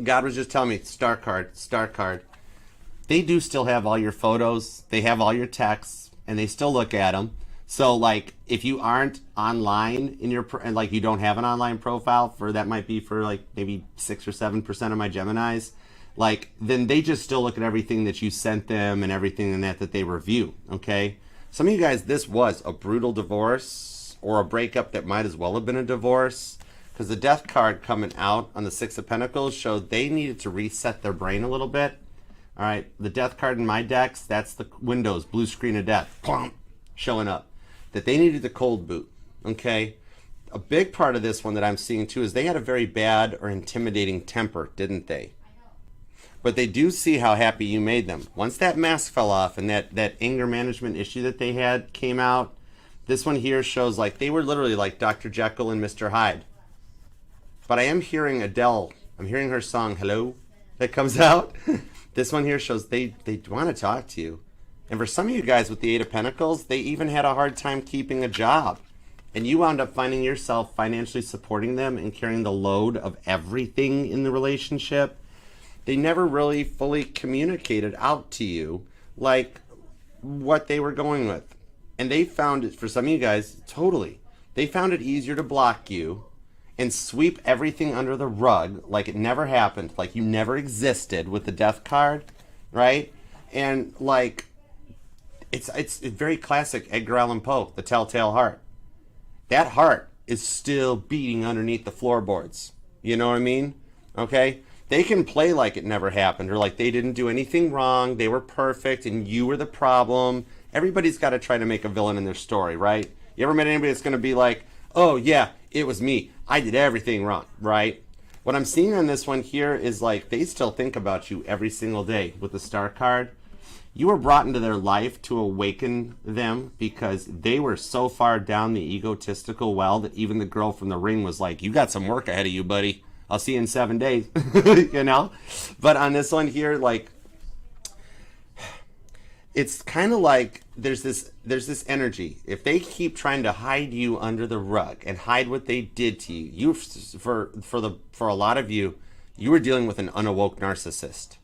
God was just telling me, Star card. They do still have all your photos. They have all your texts, and they still look at them. So, like, if you aren't online in your, and like you don't have an online profile for, that might be for like maybe 6 or 7% of my Geminis, like, then they just still look at everything that you sent them and everything in that they review, okay? Some of you guys, this was a brutal divorce or a breakup that might as well have been a divorce, because the Death card coming out on the 6 of Pentacles showed they needed to reset their brain a little bit. All right, the Death card in my decks, that's the Windows, blue screen of death, plump, showing up. That they needed the cold boot, okay? A big part of this one that I'm seeing too is they had a very bad or intimidating temper, didn't they? But they do see how happy you made them. Once that mask fell off and that anger management issue that they had came out, this one here shows like they were literally like Dr. Jekyll and Mr. Hyde. But I am hearing Adele, I'm hearing her song, Hello, that comes out. This one here shows they want to talk to you. And for some of you guys with the Eight of Pentacles, they even had a hard time keeping a job. And you wound up finding yourself financially supporting them and carrying the load of everything in the relationship. They never really fully communicated out to you like what they were going with. And they found it, for some of you guys, totally. They found it easier to block you and sweep everything under the rug like it never happened, like you never existed with the Death card, right? And like, it's very classic Edgar Allan Poe, The Telltale Heart. That heart is still beating underneath the floorboards. You know what I mean? Okay? They can play like it never happened or like they didn't do anything wrong, they were perfect, and you were the problem. Everybody's got to try to make a villain in their story, right? You ever met anybody that's going to be like, oh yeah, it was me. I did everything wrong, right? What I'm seeing on this one here is like they still think about you every single day with the Star card. You were brought into their life to awaken them because they were so far down the egotistical well that even the girl from The Ring was like, you got some work ahead of you, buddy. I'll see you in 7 days, you know? But on this one here, like, it's kind of like there's this energy. If they keep trying to hide you under the rug and hide what they did to you, for a lot of you, you were dealing with an unawoke narcissist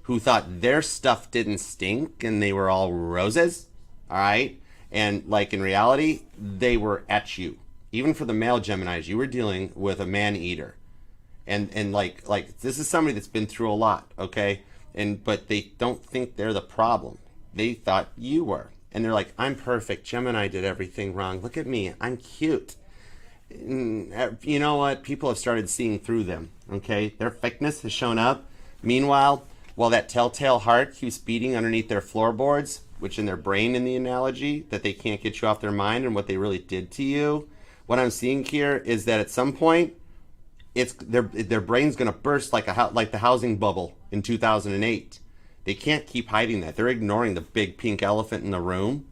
who thought their stuff didn't stink and they were all roses, all right? And like in reality, they were at you. Even for the male Geminis, you were dealing with a man-eater. And like this is somebody that's been through a lot, okay? But they don't think they're the problem. They thought you were. And they're like, I'm perfect. Gemini did everything wrong. Look at me. I'm cute. You know what? People have started seeing through them, okay? Their fakeness has shown up. Meanwhile, while that telltale heart keeps beating underneath their floorboards, which in their brain in the analogy, that they can't get you off their mind and what they really did to you, what I'm seeing here is that at some point, it's their brain's going to burst like the housing bubble in 2008. They can't keep hiding that. They're ignoring the big pink elephant in the room.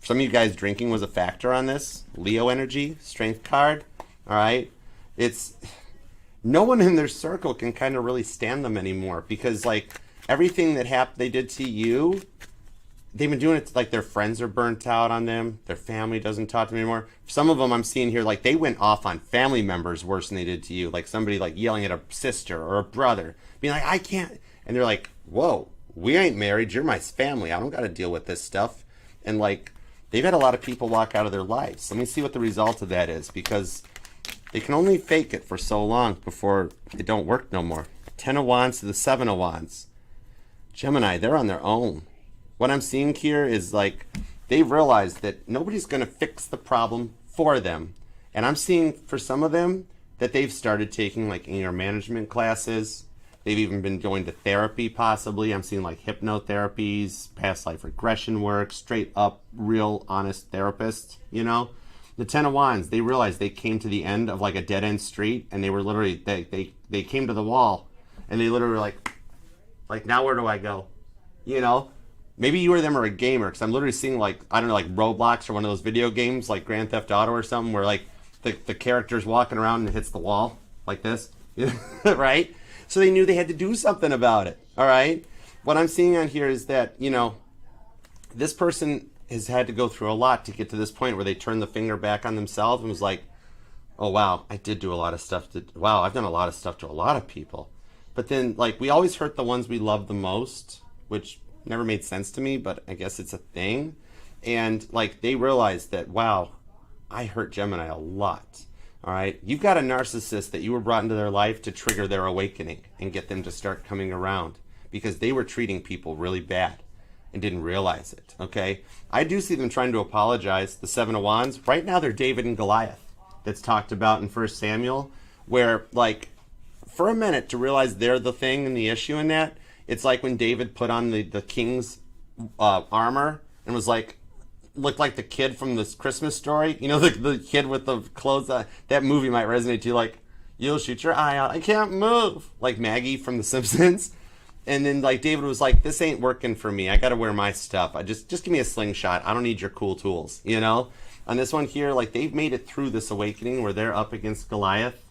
Some of you guys, drinking was a factor on this. Leo energy, strength card. All right. It's no one in their circle can kind of really stand them anymore because like everything that they did to you, they've been doing it like their friends are burnt out on them. Their family doesn't talk to them anymore. Some of them I'm seeing here, like they went off on family members worse than they did to you. Like somebody like yelling at a sister or a brother, being like, I can't. And they're like, whoa, we ain't married. You're my family. I don't got to deal with this stuff. And like, they've had a lot of people walk out of their lives. Let me see what the result of that is because they can only fake it for so long before it don't work no more. 10 of Wands to the 7 of Wands. Gemini, they're on their own. What I'm seeing here is like they've realized that nobody's going to fix the problem for them. And I'm seeing for some of them that they've started taking like anger management classes. They've even been going to therapy possibly. I'm seeing like hypnotherapies, past life regression work, straight up real honest therapists, you know? The 10 of Wands, they realized they came to the end of like a dead end street and they were literally, they came to the wall and they literally were like now where do I go? You know? Maybe you or them are a gamer because I'm literally seeing like, I don't know, like Roblox or one of those video games like Grand Theft Auto or something where like the character's walking around and it hits the wall like this, right? So they knew they had to do something about it, all right? What I'm seeing on here is that, you know, this person has had to go through a lot to get to this point where they turned the finger back on themselves and was like, oh, wow, I did do a lot of stuff. Wow, I've done a lot of stuff to a lot of people. But then, like, we always hurt the ones we love the most, which never made sense to me, but I guess it's a thing. And, like, they realized that, wow, I hurt Gemini a lot. All right, you've got a narcissist that you were brought into their life to trigger their awakening and get them to start coming around because they were treating people really bad and didn't realize it, okay? I do see them trying to apologize. The 7 of Wands, right now they're David and Goliath that's talked about in 1 Samuel where, like, for a minute to realize they're the thing and the issue in that, it's like when David put on the king's armor and was like, looked like the kid from this Christmas Story. You know, the kid with the clothes. That movie might resonate to you. Like, you'll shoot your eye out. I can't move. Like Maggie from The Simpsons. And then, like, David was like, this ain't working for me. I got to wear my stuff. Just give me a slingshot. I don't need your cool tools, you know? On this one here, like, they've made it through this awakening where they're up against Goliath.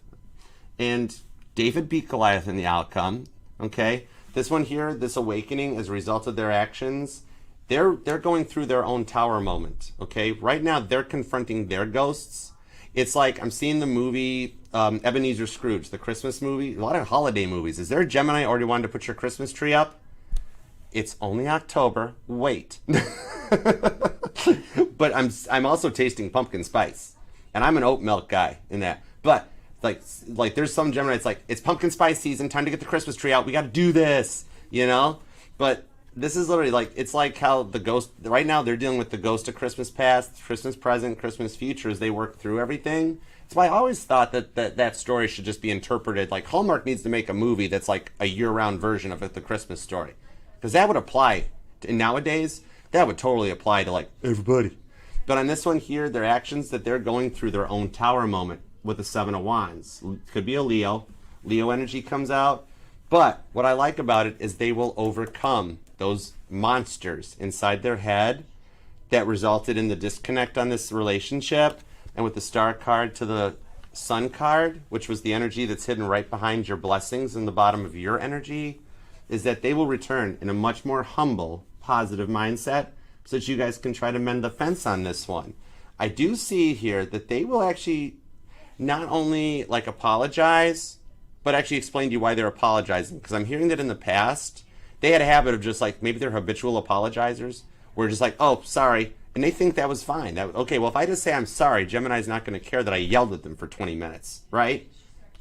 And David beat Goliath in the outcome, okay? This one here, this awakening as a result of their actions, they're going through their own tower moment. Okay, right now they're confronting their ghosts. It's like I'm seeing the movie Ebenezer Scrooge, the Christmas movie. A lot of holiday movies. Is there a Gemini already wanted to put your Christmas tree up? It's only October. Wait. But I'm also tasting pumpkin spice, and I'm an oat milk guy in that. But like there's some Gemini. It's like it's pumpkin spice season. Time to get the Christmas tree out. We got to do this, you know. But this is literally like it's like how the ghost right now they're dealing with the ghost of Christmas past, Christmas present, Christmas future as they work through everything. That's why I always thought that story should just be interpreted like Hallmark needs to make a movie that's like a year-round version of the Christmas story, because that would apply to, nowadays. That would totally apply to like everybody. But on this one here, their actions that they're going through their own tower moment with the Seven of Wands. Could be a Leo. Leo energy comes out. But what I like about it is they will overcome those monsters inside their head that resulted in the disconnect on this relationship. And with the Star card to the Sun card, which was the energy that's hidden right behind your blessings in the bottom of your energy, is that they will return in a much more humble, positive mindset so that you guys can try to mend the fence on this one. I do see here that they will actually not only like apologize, but actually explain to you why they're apologizing. Because I'm hearing that in the past, they had a habit of just like, maybe they're habitual apologizers, where just like, oh, sorry. And they think that was fine. Okay, well, if I just say I'm sorry, Gemini's not going to care that I yelled at them for 20 minutes, right?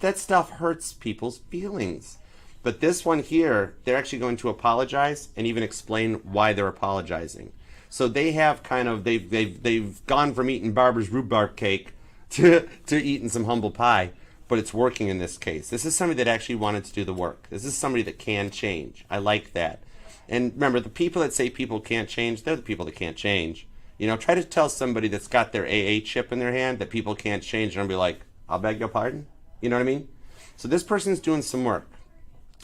That stuff hurts people's feelings. But this one here, they're actually going to apologize and even explain why they're apologizing. So they have kind of, they've gone from eating Barbara's rhubarb cake to eating some humble pie, but it's working in this case. This is somebody that actually wanted to do the work. This is somebody that can change. I like that. And remember, the people that say people can't change, they're the people that can't change. You know, try to tell somebody that's got their AA chip in their hand that people can't change, and I'll be like, I'll beg your pardon? You know what I mean? So this person's doing some work.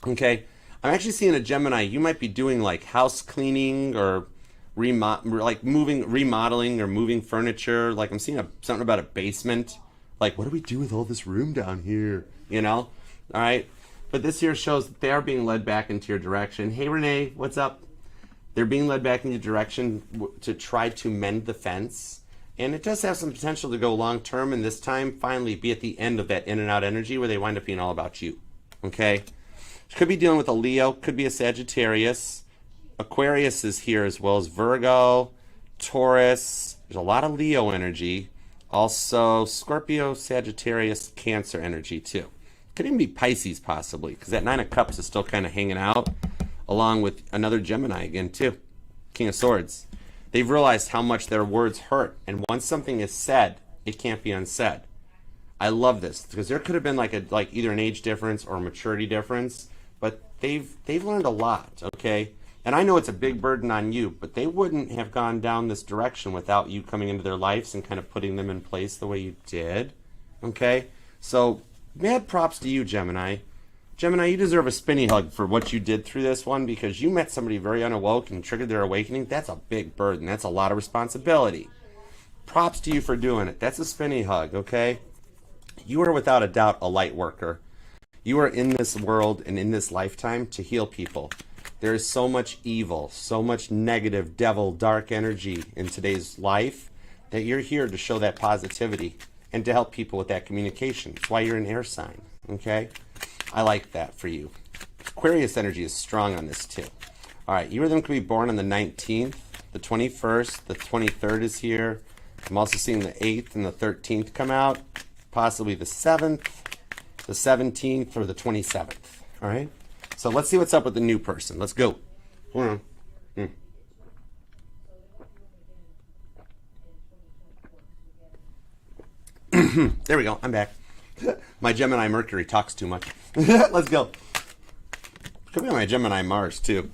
Okay? I'm actually seeing a Gemini. You might be doing like house cleaning or remodeling or moving furniture. Like I'm seeing something about a basement. Like, what do we do with all this room down here? You know? All right? But this here shows that they are being led back into your direction. Hey, Renee, what's up? They're being led back in your direction to try to mend the fence. And it does have some potential to go long term, and this time finally be at the end of that in and out energy where they wind up being all about you. Okay? Could be dealing with a Leo, could be a Sagittarius. Aquarius is here as well as Virgo, Taurus. There's a lot of Leo energy. Also Scorpio, Sagittarius, Cancer energy too. Could even be Pisces possibly, because that Nine of Cups is still kind of hanging out, along with another Gemini again too, King of Swords. They've realized how much their words hurt, and once something is said, it can't be unsaid. I love this because there could have been like either an age difference or a maturity difference, but they've learned a lot. Okay, and I know it's a big burden on you, but they wouldn't have gone down this direction without you coming into their lives and kind of putting them in place the way you did. Okay, so mad props to you, Gemini. Gemini, you deserve a spinny hug for what you did through this one, because you met somebody very unawoke and triggered their awakening. That's a big burden. That's a lot of responsibility. Props to you for doing it. That's a spinny hug, okay? You are without a doubt a light worker. You are in this world and in this lifetime to heal people. There is so much evil, so much negative, devil, dark energy in today's life that you're here to show that positivity and to help people with that communication. That's why you're an air sign, okay? I like that for you. Aquarius energy is strong on this too. All right, you or them could be born on the 19th, the 21st, the 23rd is here. I'm also seeing the 8th and the 13th come out, possibly the 7th, the 17th, or the 27th. All right, so let's see what's up with the new person. Let's go. Hold on. There we go. I'm back. My Gemini Mercury talks too much. Let's go. Could be my Gemini Mars too.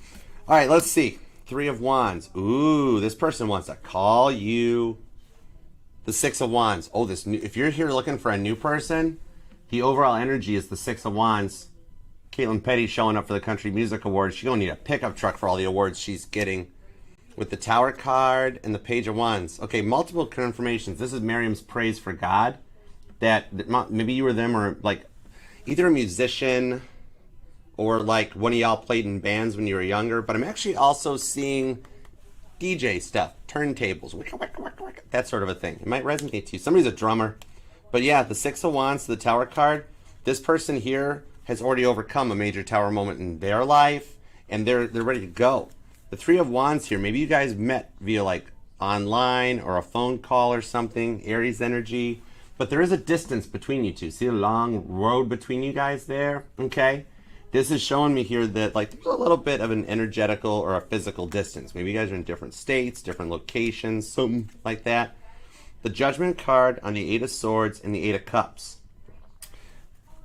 All right, let's see. Three of Wands. Ooh, this person wants to call you. The Six of Wands. Oh, if you're here looking for a new person, the overall energy is the Six of Wands. Caitlin Petty showing up for the Country Music Awards. She's going to need a pickup truck for all the awards she's getting. With the Tower card and the Page of Wands. Okay, multiple confirmations. This is Miriam's praise for God. That maybe you or them, or like either a musician or like one of y'all played in bands when you were younger. But I'm actually also seeing DJ stuff, turntables, that sort of a thing. It might resonate to you. Somebody's a drummer. But yeah, the Six of Wands, the Tower card, this person here has already overcome a major Tower moment in their life, and they're ready to go. The Three of Wands here, maybe you guys met via like online or a phone call or something, Aries energy, but there is a distance between you two. See a long road between you guys there? Okay. This is showing me here that like there's a little bit of an energetical or a physical distance. Maybe you guys are in different states, different locations, something like that. The Judgment card on the Eight of Swords and the Eight of Cups.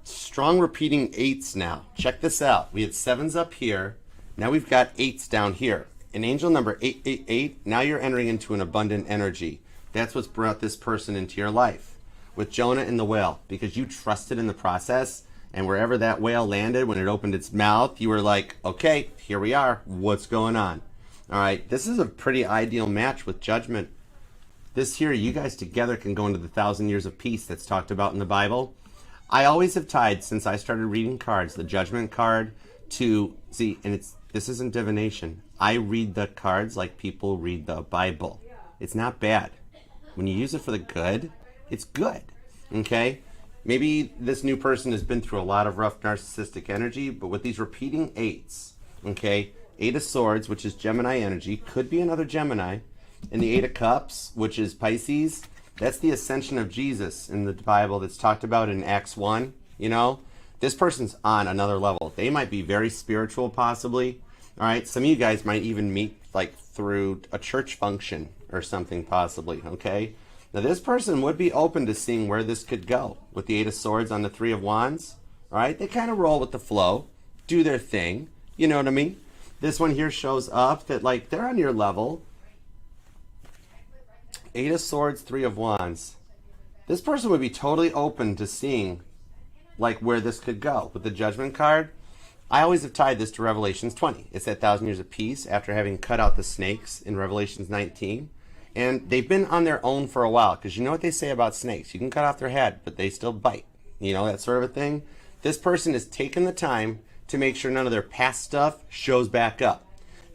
Strong repeating eights now. Check this out. We had sevens up here. Now we've got eights down here. In angel number 888, now you're entering into an abundant energy. That's what's brought this person into your life. With Jonah and the whale, because you trusted in the process. And wherever that whale landed, when it opened its mouth, you were like, okay, here we are. What's going on? All right, this is a pretty ideal match with Judgment. This here, you guys together can go into the 1,000 years of peace that's talked about in the Bible. I always have tied, since I started reading cards, the Judgment card to, see, and this isn't divination. I read the cards like people read the Bible. It's not bad. When you use it for the good, it's good, okay? Maybe this new person has been through a lot of rough narcissistic energy, but with these repeating eights, okay, Eight of Swords, which is Gemini energy, could be another Gemini, and the Eight of Cups, which is Pisces, that's the ascension of Jesus in the Bible that's talked about in Acts 1, you know? This person's on another level. They might be very spiritual, possibly, all right? Some of you guys might even meet, like, through a church function or something, possibly, okay? Now, this person would be open to seeing where this could go with the Eight of Swords on the Three of Wands. All right, they kind of roll with the flow, do their thing. You know what I mean? This one here shows up that, like, they're on your level. Eight of Swords, Three of Wands. This person would be totally open to seeing, like, where this could go. With the Judgment card, I always have tied this to Revelations 20. It's that 1,000 years of peace after having cut out the snakes in Revelations 19. And they've been on their own for a while, because you know what they say about snakes. You can cut off their head, but they still bite. You know, that sort of a thing. This person has taken the time to make sure none of their past stuff shows back up.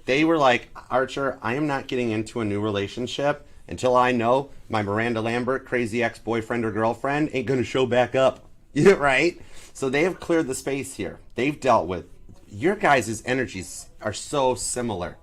They were like, Archer, I am not getting into a new relationship until I know my Miranda Lambert crazy ex-boyfriend or girlfriend ain't going to show back up. Yeah, right? So they have cleared the space here. They've dealt with, your guys' energies are so similar.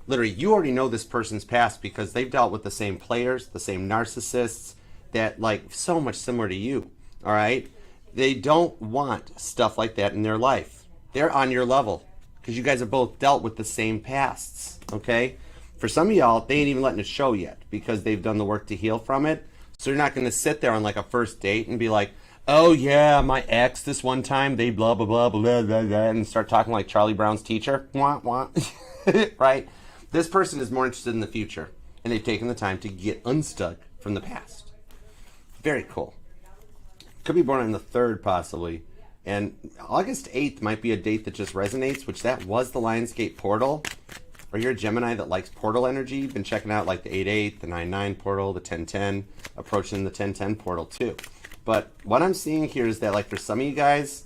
Literally, you already know this person's past because they've dealt with the same players, the same narcissists, that, like, so much similar to you, all right? They don't want stuff like that in their life. They're on your level because you guys have both dealt with the same pasts, okay? For some of y'all, they ain't even letting it show yet because they've done the work to heal from it. So you're not going to sit there on, like, a first date and be like, oh, yeah, my ex, this one time, they blah, blah, blah, blah, blah, blah, and start talking like Charlie Brown's teacher, wah, wah, right? This person is more interested in the future, and they've taken the time to get unstuck from the past. Very cool. Could be born on the 3rd, possibly. And August 8th might be a date that just resonates, which that was the Lionsgate portal. Or you're a Gemini that likes portal energy. You've been checking out like the 8-8, the 9-9 portal, the 10-10, approaching the 10-10 portal too. But what I'm seeing here is that, like, for some of you guys,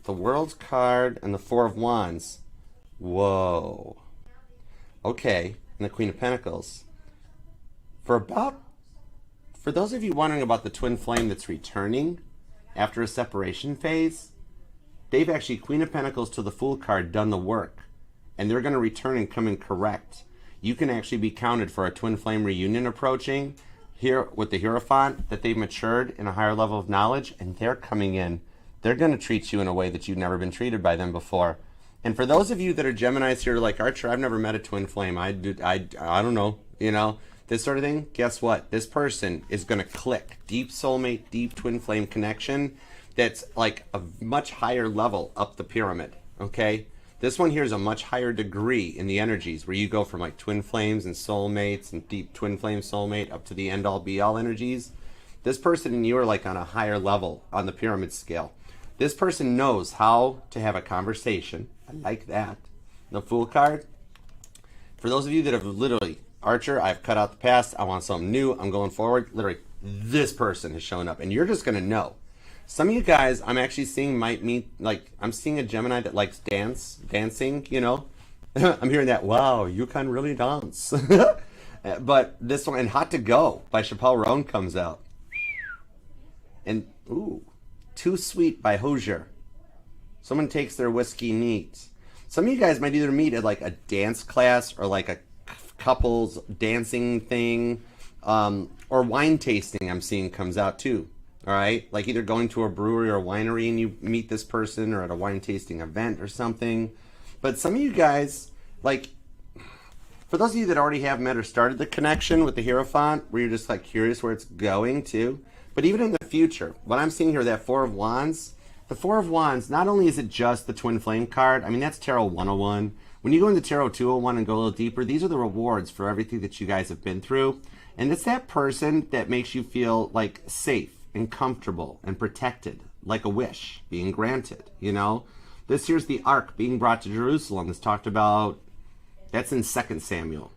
the World's card and the Four of Wands, whoa. Okay, and the Queen of Pentacles. For those of you wondering about the twin flame that's returning after a separation phase, they've actually, Queen of Pentacles to the Fool card, done the work. And they're going to return and come in correct. You can actually be counted for a twin flame reunion approaching here with the Hierophant, that they've matured in a higher level of knowledge, and they're coming in. They're going to treat you in a way that you've never been treated by them before. And for those of you that are Geminis here, like, Archer, I've never met a twin flame. I don't know, you know, this sort of thing. Guess what? This person is going to click. Deep soulmate, deep twin flame connection that's like a much higher level up the pyramid, okay? This one here is a much higher degree in the energies, where you go from like twin flames and soulmates and deep twin flame soulmate up to the end all be all energies. This person and you are like on a higher level on the pyramid scale. This person knows how to have a conversation. I like that. The Fool card. For those of you that have literally, Archer, I've cut out the past. I want something new. I'm going forward. Literally, this person has shown up, and you're just going to know. Some of you guys I'm actually seeing might meet, like, I'm seeing a Gemini that likes dancing, you know. I'm hearing that, wow, you can really dance. But this one, and Hot to Go by Chappelle Roan comes out. And, ooh, Too Sweet by Hozier. Someone takes their whiskey neat. Some of you guys might either meet at like a dance class or like a couples dancing thing, or wine tasting I'm seeing comes out too. All right, like either going to a brewery or a winery and you meet this person, or at a wine tasting event or something. But some of you guys, like, for those of you that already have met or started the connection with the Hierophant, where you're just like curious where it's going to, but even in the future, what I'm seeing here, that Four of Wands, the Four of Wands, not only is it just the Twin Flame card, I mean, that's Tarot 101. When you go into Tarot 201 and go a little deeper, these are the rewards for everything that you guys have been through. And it's that person that makes you feel like safe and comfortable and protected, like a wish being granted, you know? This here's the Ark being brought to Jerusalem. It's talked about, that's in 2 Samuel.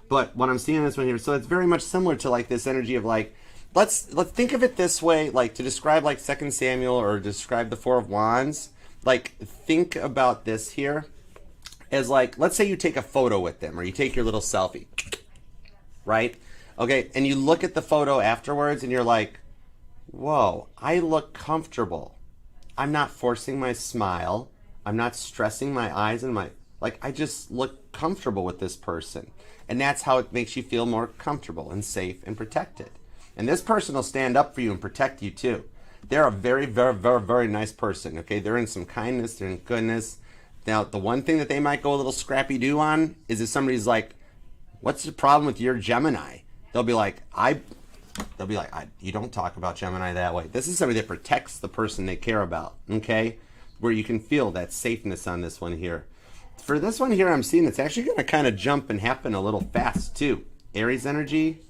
But what I'm seeing in this one here, so it's very much similar to like this energy of like, let's think of it this way, like to describe like 2 Samuel or describe the Four of Wands, like think about this here as like, let's say you take a photo with them or you take your little selfie, right? Okay, and you look at the photo afterwards and you're like, whoa, I look comfortable. I'm not forcing my smile. I'm not stressing my eyes and my, like, I just look comfortable with this person. And that's how it makes you feel more comfortable and safe and protected. And this person will stand up for you and protect you too. They're a very, very, very, very nice person, okay? They're in some kindness, they're in goodness. Now, the one thing that they might go a little scrappy-do on is if somebody's like, what's the problem with your Gemini? They'll be like, you don't talk about Gemini that way. This is somebody that protects the person they care about, okay? Where you can feel that safeness on this one here. For this one here, I'm seeing it's actually going to kind of jump and happen a little fast too. Aries energy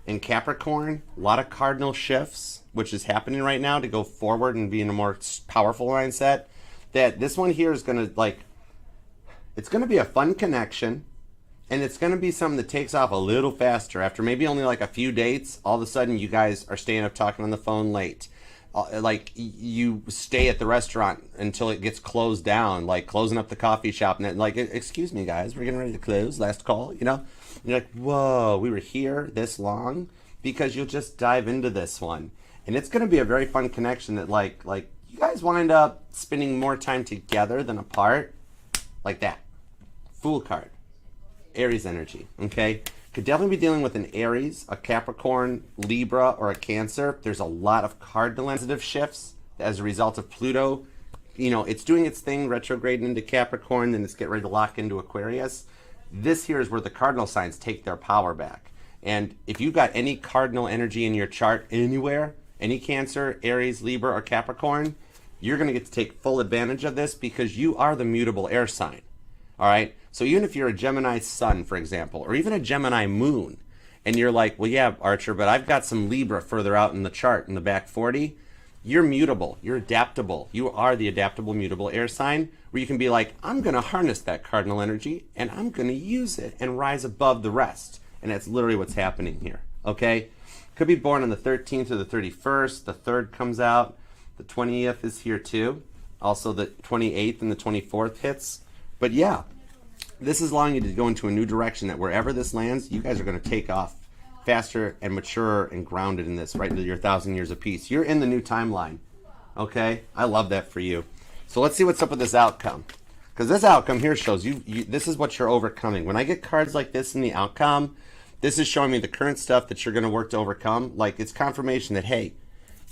and Capricorn, a lot of cardinal shifts, which is happening right now to go forward and be in a more powerful mindset. That this one here is going to like, it's going to be a fun connection. And it's going to be something that takes off a little faster. After maybe only like a few dates, all of a sudden you guys are staying up talking on the phone late. Like you stay at the restaurant until it gets closed down, like closing up the coffee shop. And then like, excuse me guys, we're getting ready to close, last call, you know? And you're like, whoa, we were here this long? Because you'll just dive into this one. And it's going to be a very fun connection that like you guys wind up spending more time together than apart. Like that. Fool card. Aries energy, okay? Could definitely be dealing with an Aries, a Capricorn, Libra, or a Cancer. There's a lot of cardinal sensitive shifts as a result of Pluto. You know, it's doing its thing, retrograding into Capricorn, then it's getting ready to lock into Aquarius. This here is where the cardinal signs take their power back. And if you've got any cardinal energy in your chart anywhere, any Cancer, Aries, Libra, or Capricorn, you're going to get to take full advantage of this because you are the mutable air sign. All right? So even if you're a Gemini sun, for example, or even a Gemini moon, and you're like, well, yeah, Archer, but I've got some Libra further out in the chart in the back 40, you're mutable. You're adaptable. You are the adaptable, mutable air sign where you can be like, I'm going to harness that cardinal energy and I'm going to use it and rise above the rest. And that's literally what's happening here. Okay? Could be born on the 13th or the 31st. The 3rd comes out. The 20th is here too. Also the 28th and the 24th hits. But yeah, this is allowing you to go into a new direction that wherever this lands, you guys are going to take off faster and mature and grounded in this, right into your 1,000 years of peace. You're in the new timeline. Okay? I love that for you. So let's see what's up with this outcome. Because this outcome here shows you, this is what you're overcoming. When I get cards like this in the outcome, this is showing me the current stuff that you're going to work to overcome. Like it's confirmation that, hey,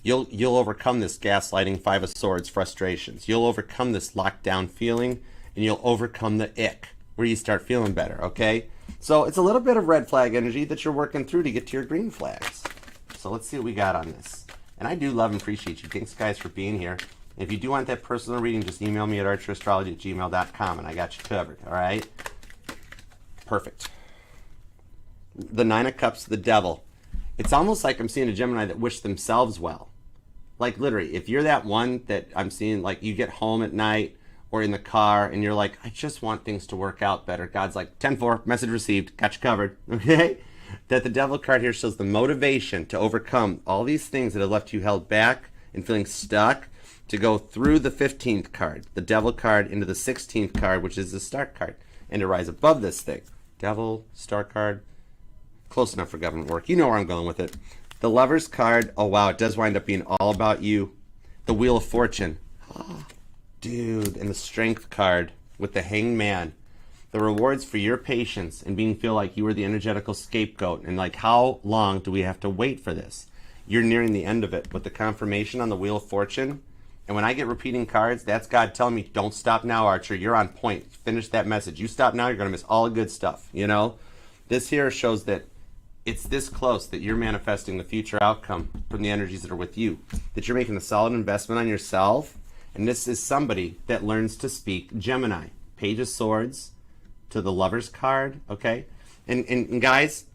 you'll overcome this gaslighting, 5 of Swords frustrations. You'll overcome this lockdown feeling, and you'll overcome the ick, where you start feeling better, okay? So it's a little bit of red flag energy that you're working through to get to your green flags. So let's see what we got on this. And I do love and appreciate you. Thanks, guys, for being here. And if you do want that personal reading, just email me at archerastrology@gmail.com, and I got you covered, all right? Perfect. The 9 of Cups, the Devil. It's almost like I'm seeing a Gemini that wished themselves well. Like, literally, if you're that one that I'm seeing, like, you get home at night, or in the car, and you're like, I just want things to work out better. God's like, 10-4, message received, got you covered, okay? That the Devil card here shows the motivation to overcome all these things that have left you held back and feeling stuck, to go through the 15th card, the Devil card, into the 16th card, which is the Start card. and to rise above this thing. Devil, star card, close enough for government work. You know where I'm going with it. The Lover's card, oh wow, it does wind up being all about you. The Wheel of Fortune, dude, and the Strength card with the Hanged Man. The rewards for your patience and being feel like you were the energetical scapegoat, and like how long do we have to wait for this? You're nearing the end of it with the confirmation on the Wheel of Fortune. And when I get repeating cards, that's God telling me, don't stop now, Archer. You're on point. Finish that message. You stop now, you're going to miss all the good stuff, you know? This here shows that it's this close that you're manifesting the future outcome from the energies that are with you, that you're making a solid investment on yourself. And this is somebody that learns to speak Gemini. Page of Swords to the Lover's card, okay? And guys,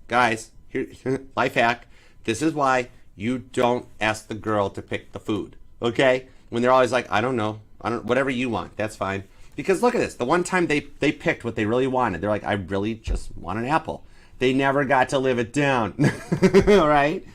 here, life hack. This is why you don't ask the girl to pick the food, okay? When they're always like, I don't know, whatever you want, that's fine. Because look at this, the one time they picked what they really wanted, they're like, I really just want an apple. They never got to live it down, all right?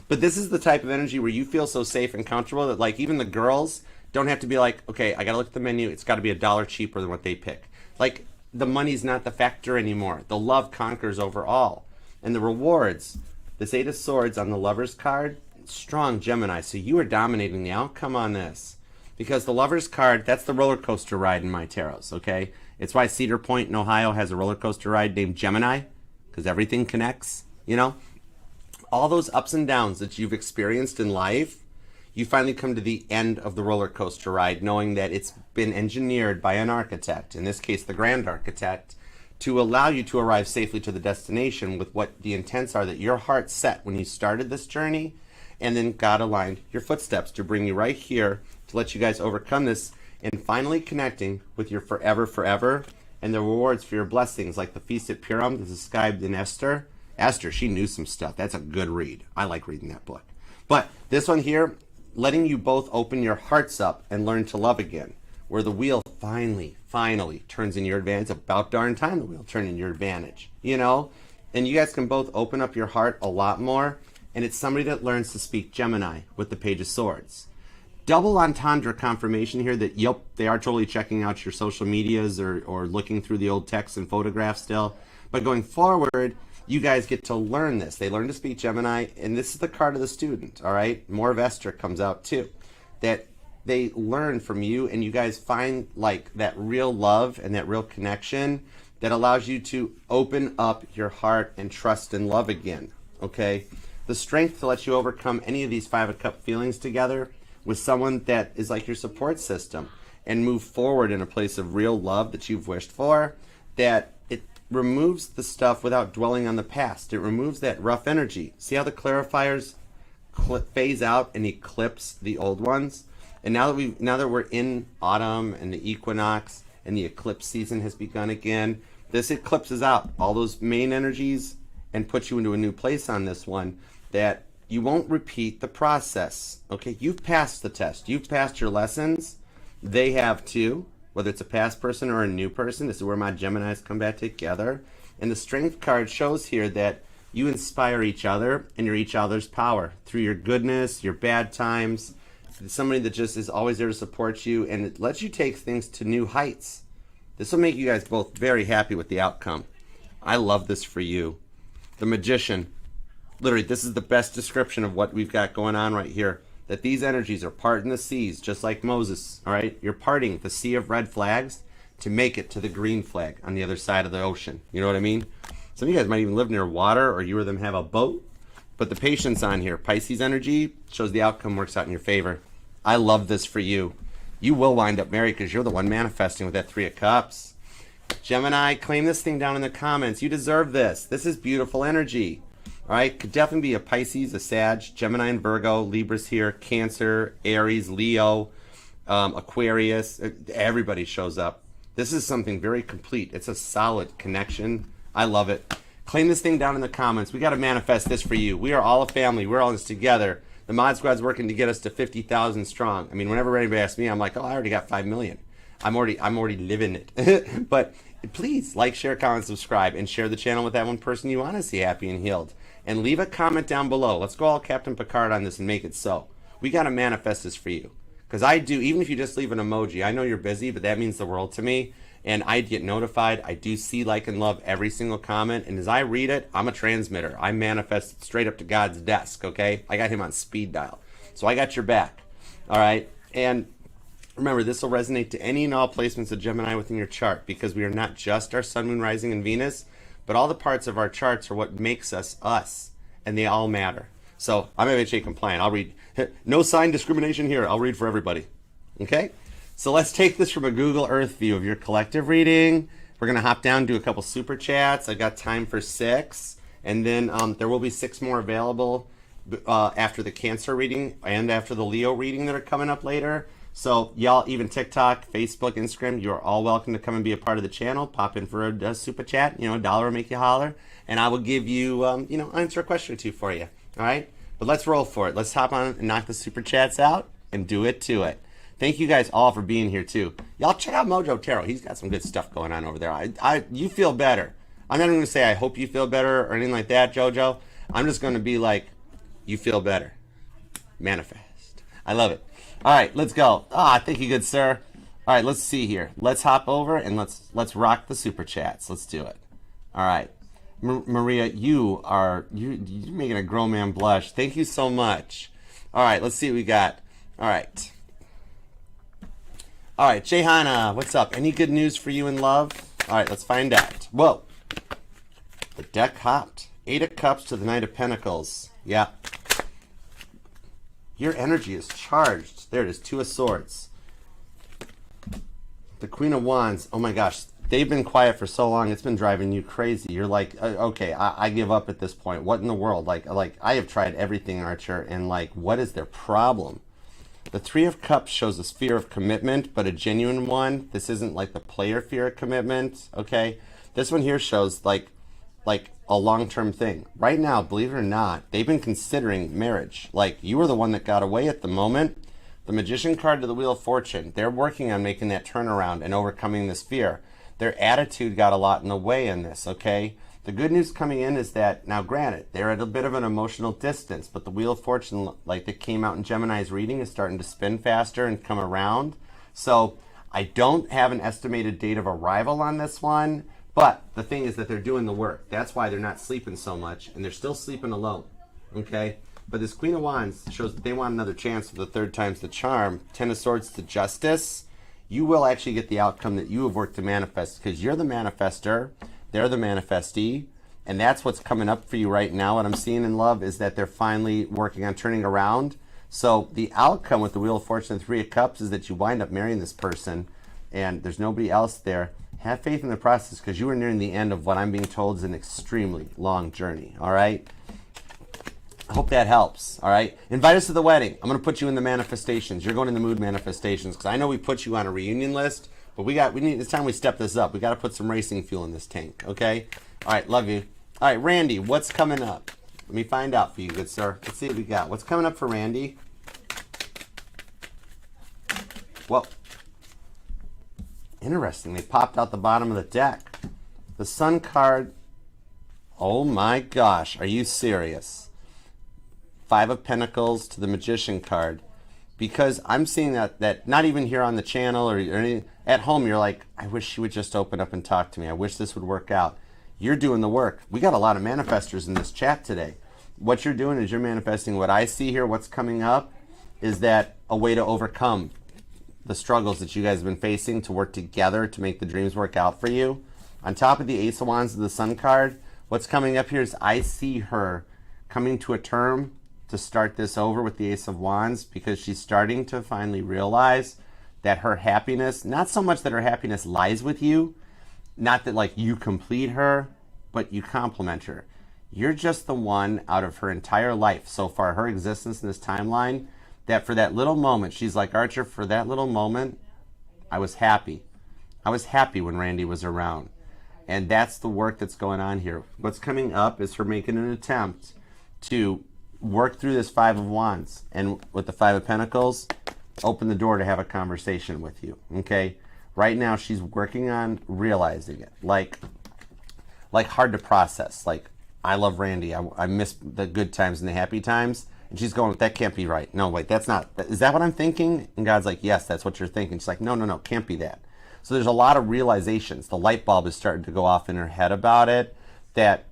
But this is the type of energy where you feel so safe and comfortable that like even the girls don't have to be like, okay, I gotta look at the menu, it's gotta be $1 cheaper than what they pick. Like, the money's not the factor anymore. The love conquers over all. And the rewards, this Eight of Swords on the Lover's card, strong Gemini, so you are dominating the outcome on this. Because the Lover's card, that's the roller coaster ride in my tarots, okay? It's why Cedar Point in Ohio has a roller coaster ride named Gemini, because everything connects, you know? All those ups and downs that you've experienced in life, you finally come to the end of the roller coaster ride knowing that it's been engineered by an architect, in this case the Grand Architect, to allow you to arrive safely to the destination with what the intents are that your heart set when you started this journey. And then God aligned your footsteps to bring you right here to let you guys overcome this and finally connecting with your forever and the rewards for your blessings like the Feast at Purim that's described in Esther. Esther, she knew some stuff. That's a good read. I like reading that book. But this one here, letting you both open your hearts up and learn to love again, where the wheel finally turns in your advantage. It's about darn time the wheel turned in your advantage, you know? And you guys can both open up your heart a lot more. And it's somebody that learns to speak Gemini with the Page of Swords. Double entendre confirmation here that, yep, they are totally checking out your social medias or looking through the old texts and photographs still. But going forward, you guys get to learn this. They learn to speak Gemini, and this is the card of the student, all right? More of Esther comes out too. That they learn from you, and you guys find like that real love and that real connection that allows you to open up your heart and trust and love again, okay? The strength to let you overcome any of these Five of Cups feelings together with someone that is like your support system and move forward in a place of real love that you've wished for, that it removes the stuff without dwelling on the past. It removes that rough energy. See how the clarifiers phase out and eclipse the old ones? And now that we're in autumn and the equinox and the eclipse season has begun again, this eclipses out all those main energies and puts you into a new place on this one, that you won't repeat the process. Okay, you've passed the test. You've passed your lessons. They have too, whether it's a past person or a new person. This is where my Geminis come back together. And the Strength card shows here that you inspire each other and you're each other's power through your goodness, your bad times. Somebody that just is always there to support you, and it lets you take things to new heights. This will make you guys both very happy with the outcome. I love this for you. The Magician. Literally, this is the best description of what we've got going on right here. That these energies are parting the seas, just like Moses, all right? You're parting the sea of red flags to make it to the green flag on the other side of the ocean. You know what I mean? Some of you guys might even live near water, or you or them have a boat. But the patience on here, Pisces energy, shows the outcome works out in your favor. I love this for you. You will wind up married because you're the one manifesting with that Three of Cups. Gemini, claim this thing down in the comments. You deserve this. This is beautiful energy. All right, could definitely be a Pisces, a Sag, Gemini and Virgo, Libra's here, Cancer, Aries, Leo, Aquarius. Everybody shows up. This is something very complete. It's a solid connection. I love it. Claim this thing down in the comments. We got to manifest this for you. We are all a family. We're all in this together. The Mod Squad's working to get us to 50,000 strong. I mean, whenever anybody asks me, I'm like, oh, I already got 5 million. I'm already living it. But please like, share, comment, subscribe, and share the channel with that one person you want to see happy and healed. And leave a comment down below. Let's go all Captain Picard on this and make it so. We got to manifest this for you. Because I do, even if you just leave an emoji, I know you're busy, but that means the world to me. and I get notified. I do see, like, and love every single comment, and as I read it, I'm a transmitter. I manifest it straight up to God's desk, okay? I got him on speed dial. So I got your back, all right? And remember, this will resonate to any and all placements of Gemini within your chart, because we are not just our sun, moon, rising, and Venus, but all the parts of our charts are what makes us us, and they all matter. So I'm MHA compliant. I'll read. No sign discrimination here. I'll read for everybody. Okay? So let's take this from a Google Earth view of your collective reading. We're going to hop down, do a couple super chats. I got time for 6. And then there will be 6 more available after the Cancer reading and after the Leo reading that are coming up later. So y'all, even TikTok, Facebook, Instagram, you're all welcome to come and be a part of the channel. Pop in for a super chat. You know, $1 will make you holler. And I will give you, answer a question or two for you. All right? But let's roll for it. Let's hop on and knock the super chats out and do it to it. Thank you guys all for being here too. Y'all check out Mojo Tarot. He's got some good stuff going on over there. You feel better. I'm not even going to say I hope you feel better or anything like that, Jojo. I'm just going to be like, you feel better. Manifest. I love it. All right, let's go. Thank you, good sir. All right, let's see here. Let's hop over and let's rock the super chats. Let's do it. All right. Maria, you're making a grown man blush. Thank you so much. All right, let's see what we got. All right. All right, Jehana, what's up? Any good news for you in love? All right, let's find out. Whoa. The deck hopped. 8 of Cups to the Knight of Pentacles. Yeah. Your energy is charged. There it is, 2 of Swords. The Queen of Wands. Oh my gosh. They've been quiet for so long. It's been driving you crazy. You're like, okay, I give up at this point. What in the world? Like I have tried everything, Archer, and like, what is their problem? The 3 of Cups shows a fear of commitment, but a genuine one. This isn't like the player fear of commitment, okay? This one here shows like a long-term thing. Right now, believe it or not, they've been considering marriage. Like, you were the one that got away at the moment. The Magician card to the Wheel of Fortune, they're working on making that turnaround and overcoming this fear. Their attitude got a lot in the way in this, okay? The good news coming in is that, now granted, they're at a bit of an emotional distance, but the Wheel of Fortune, like that came out in Gemini's reading, is starting to spin faster and come around. So I don't have an estimated date of arrival on this one, but the thing is that they're doing the work. That's why they're not sleeping so much, and they're still sleeping alone, okay? But this Queen of Wands shows that they want another chance for the 3rd time's the charm. 10 of Swords to Justice. You will actually get the outcome that you have worked to manifest, because you're the manifester, they're the manifestee, and that's what's coming up for you right now. What I'm seeing in love is that they're finally working on turning around. So the outcome with the Wheel of Fortune and 3 of Cups is that you wind up marrying this person, and there's nobody else there. Have faith in the process, because you are nearing the end of what I'm being told is an extremely long journey, all right? I hope that helps, all right? Invite us to the wedding. I'm going to put you in the manifestations. You're going in the mood manifestations, because I know we put you on a reunion list, but we need, it's time we step this up. We got to put some racing fuel in this tank, okay? All right, love you. All right, Randy, what's coming up? Let me find out for you, good sir. Let's see what we got. What's coming up for Randy? Well, interesting. They popped out the bottom of the deck. The Sun card. Oh my gosh, are you serious? 5 of Pentacles to the Magician card. Because I'm seeing that not even here on the channel or any, at home, you're like, I wish she would just open up and talk to me. I wish this would work out. You're doing the work. We got a lot of manifestors in this chat today. What you're doing is you're manifesting what I see here. What's coming up is that a way to overcome the struggles that you guys have been facing, to work together to make the dreams work out for you. On top of the Ace of Wands and the Sun card, what's coming up here is I see her coming to a term to start this over with the Ace of Wands, because she's starting to finally realize that her happiness, not so much that her happiness lies with you, not that like you complete her, but you complement her. You're just the one out of her entire life so far, her existence in this timeline, that for that little moment, she's like, Archer, for that little moment, I was happy. I was happy when Randy was around. And that's the work that's going on here. What's coming up is her making an attempt to work through this 5 of Wands, and with the 5 of Pentacles, open the door to have a conversation with you, okay? Right now, she's working on realizing it, like hard to process. Like, I love Randy. I miss the good times and the happy times. And she's going, that can't be right. No, wait, that's not. Is that what I'm thinking? And God's like, yes, that's what you're thinking. She's like, no, can't be that. So there's a lot of realizations. The light bulb is starting to go off in her head about it, that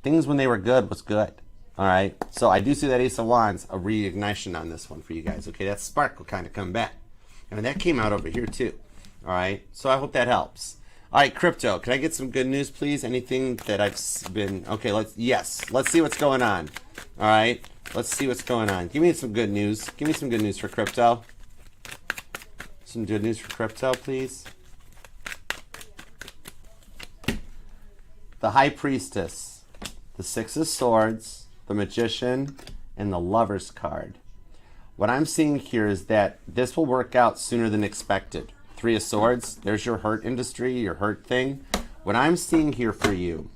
things when they were good was good. All right. So I do see that Ace of Wands, a reignition on this one for you guys. Okay, that spark will kind of come back. And that came out over here too. All right. So I hope that helps. All right, crypto. Can I get some good news, please? Anything that I've been okay? Let's see what's going on. All right. Let's see what's going on. Give me some good news. Give me some good news for crypto. Some good news for crypto, please. The High Priestess, the Six of Swords, the Magician, and the Lover's card. What I'm seeing here is that this will work out sooner than expected. Three of Swords, there's your hurt industry, your hurt thing. What I'm seeing here for you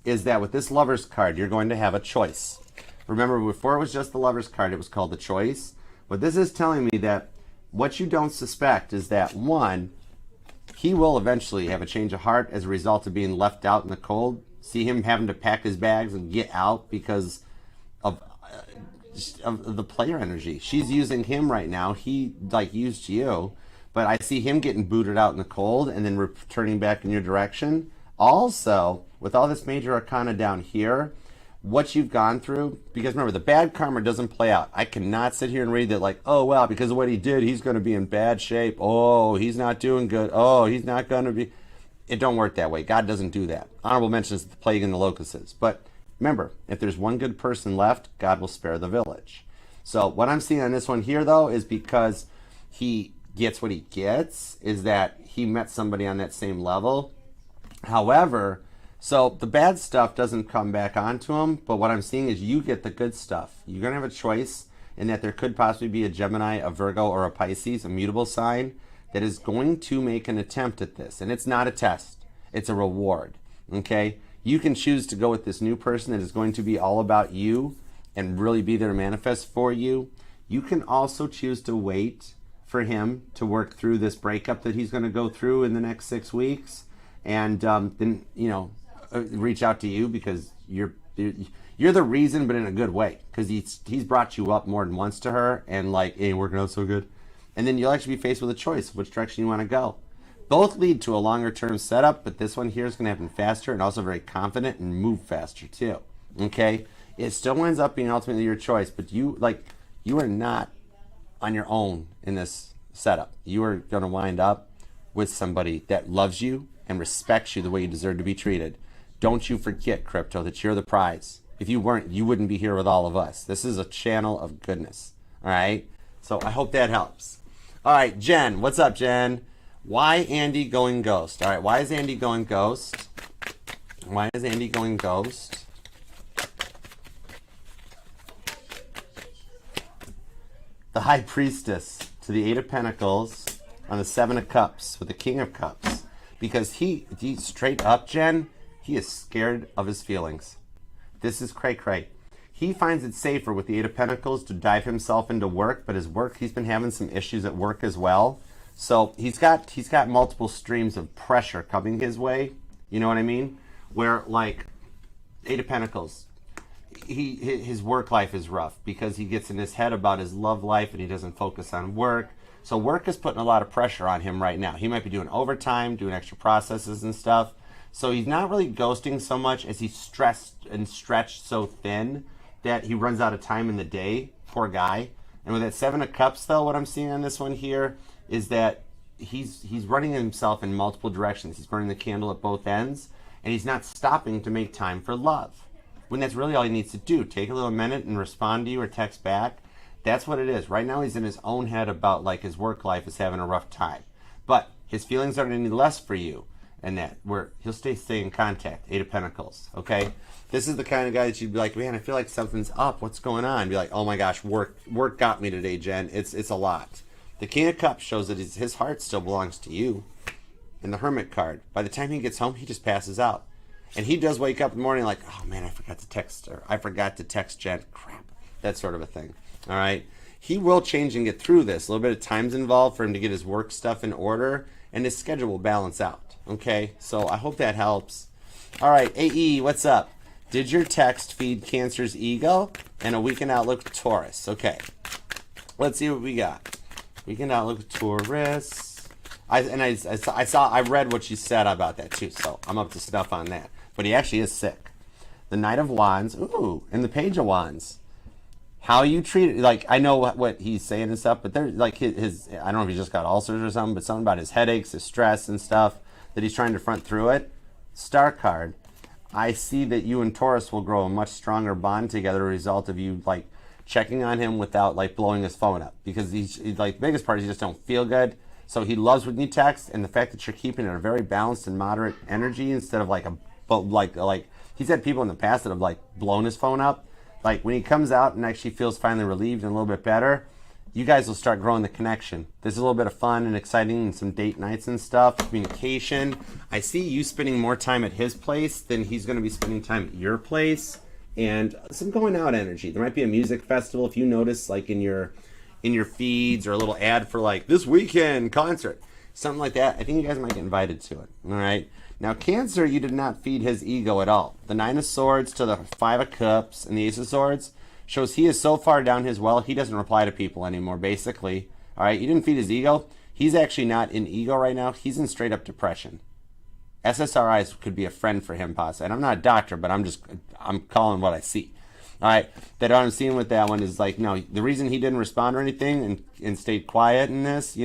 is that with this Lover's card, you're going to have a choice. Remember, before it was just the Lover's card, it was called the choice. But this is telling me that what you don't suspect is that, one, he will eventually have a change of heart as a result of being left out in the cold. See him having to pack his bags and get out because of the player energy. She's using him right now. He used you, but I see him getting booted out in the cold and then returning back in your direction. Also, with all this major arcana down here, what you've gone through, because remember, the bad karma doesn't play out. I cannot sit here and read that like, oh, well, because of what he did, he's going to be in bad shape. Oh, he's not doing good. Oh, he's not going to be. It don't work that way. God doesn't do that. Honorable mentions the plague and the locusts. But remember, if there's one good person left, God will spare the village. So what I'm seeing on this one here, though, is because he gets what he gets, is that he met somebody on that same level. However, so the bad stuff doesn't come back onto him, but what I'm seeing is you get the good stuff. You're going to have a choice in that there could possibly be a Gemini, a Virgo, or a Pisces, a mutable sign, that is going to make an attempt at this. And it's not a test. It's a reward. Okay? You can choose to go with this new person that is going to be all about you and really be there to manifest for you. You can also choose to wait for him to work through this breakup that he's going to go through in the next 6 weeks. And then, reach out to you because you're the reason, but in a good way, because he's brought you up more than once to her and like, hey, working out so good. And then you'll actually be faced with a choice of which direction you want to go. Both lead to a longer term setup, but this one here is going to happen faster and also very confident and move faster too. Okay, it still ends up being ultimately your choice, but you are not on your own in this setup. You are going to wind up with somebody that loves you and respects you the way you deserve to be treated. Don't you forget, crypto, that you're the prize. If you weren't, you wouldn't be here with all of us. This is a channel of goodness. All right? So I hope that helps. All right, Jen. What's up, Jen? Why Andy going ghost? All right, why is Andy going ghost? Why is Andy going ghost? The High Priestess to the Eight of Pentacles on the Seven of Cups with the King of Cups. Because he straight up, Jen, he is scared of his feelings. This is cray-cray. He finds it safer with the Eight of Pentacles to dive himself into work, but his work, he's been having some issues at work as well. So he's got multiple streams of pressure coming his way. You know what I mean? Where like Eight of Pentacles, his work life is rough because he gets in his head about his love life and he doesn't focus on work. So work is putting a lot of pressure on him right now. He might be doing overtime, doing extra processes and stuff. So he's not really ghosting so much as he's stressed and stretched so thin that he runs out of time in the day. Poor guy. And with that Seven of Cups, though, what I'm seeing on this one here is that he's running himself in multiple directions. He's burning the candle at both ends, and he's not stopping to make time for love. When that's really all he needs to do. Take a little minute and respond to you or text back. That's what it is. Right now he's in his own head about like his work life is having a rough time. But his feelings aren't any less for you. And that where he'll stay in contact. Eight of Pentacles. Okay? This is the kind of guy that you'd be like, man, I feel like something's up. What's going on? Be like, oh my gosh, work got me today, Jen. It's a lot. The King of Cups shows that his heart still belongs to you. And the Hermit card. By the time he gets home, he just passes out. And he does wake up in the morning like, oh man, I forgot to text her. I forgot to text Jen. Crap. That sort of a thing. All right? He will change and get through this. A little bit of time's involved for him to get his work stuff in order. And his schedule will balance out. Okay, so I hope that helps. All right, AE, what's up? Did your text feed Cancer's ego and a weekend outlook with Taurus? Okay, let's see what we got. Weekend outlook with Taurus. I read what she said about that too, so I'm up to snuff on that. But he actually is sick. The Knight of Wands, ooh, and the Page of Wands. How you treat it, like, I know what he's saying and stuff, but there's like his I don't know if he just got ulcers or something, but something about his headaches, his stress and stuff, that he's trying to front through it. Star card. I see that you and Taurus will grow a much stronger bond together as a result of you, like, checking on him without, like, blowing his phone up. Because he's like, the biggest part is you just don't feel good. So he loves when you text, and the fact that you're keeping it a very balanced and moderate energy instead of, like, he's had people in the past that have, like, blown his phone up. Like, when he comes out and actually feels finally relieved and a little bit better, you guys will start growing the connection. There's a little bit of fun and exciting and some date nights and stuff, communication. I see you spending more time at his place than he's going to be spending time at your place, and some going out energy. There might be a music festival, if you notice, like in your feeds, or a little ad for like this weekend concert, something like that. I think you guys might get invited to it. All right. Now, Cancer, you did not feed his ego at all. The Nine of Swords to the Five of Cups and the Ace of Swords shows he is so far down his well, he doesn't reply to people anymore, basically. All right, you didn't feed his ego. He's actually not in ego right now. He's in straight up depression. SSRIs could be a friend for him, possibly. And I'm not a doctor, but I'm calling what I see. All right, that what I'm seeing with that one is like, no, the reason he didn't respond or anything and stayed quiet in this,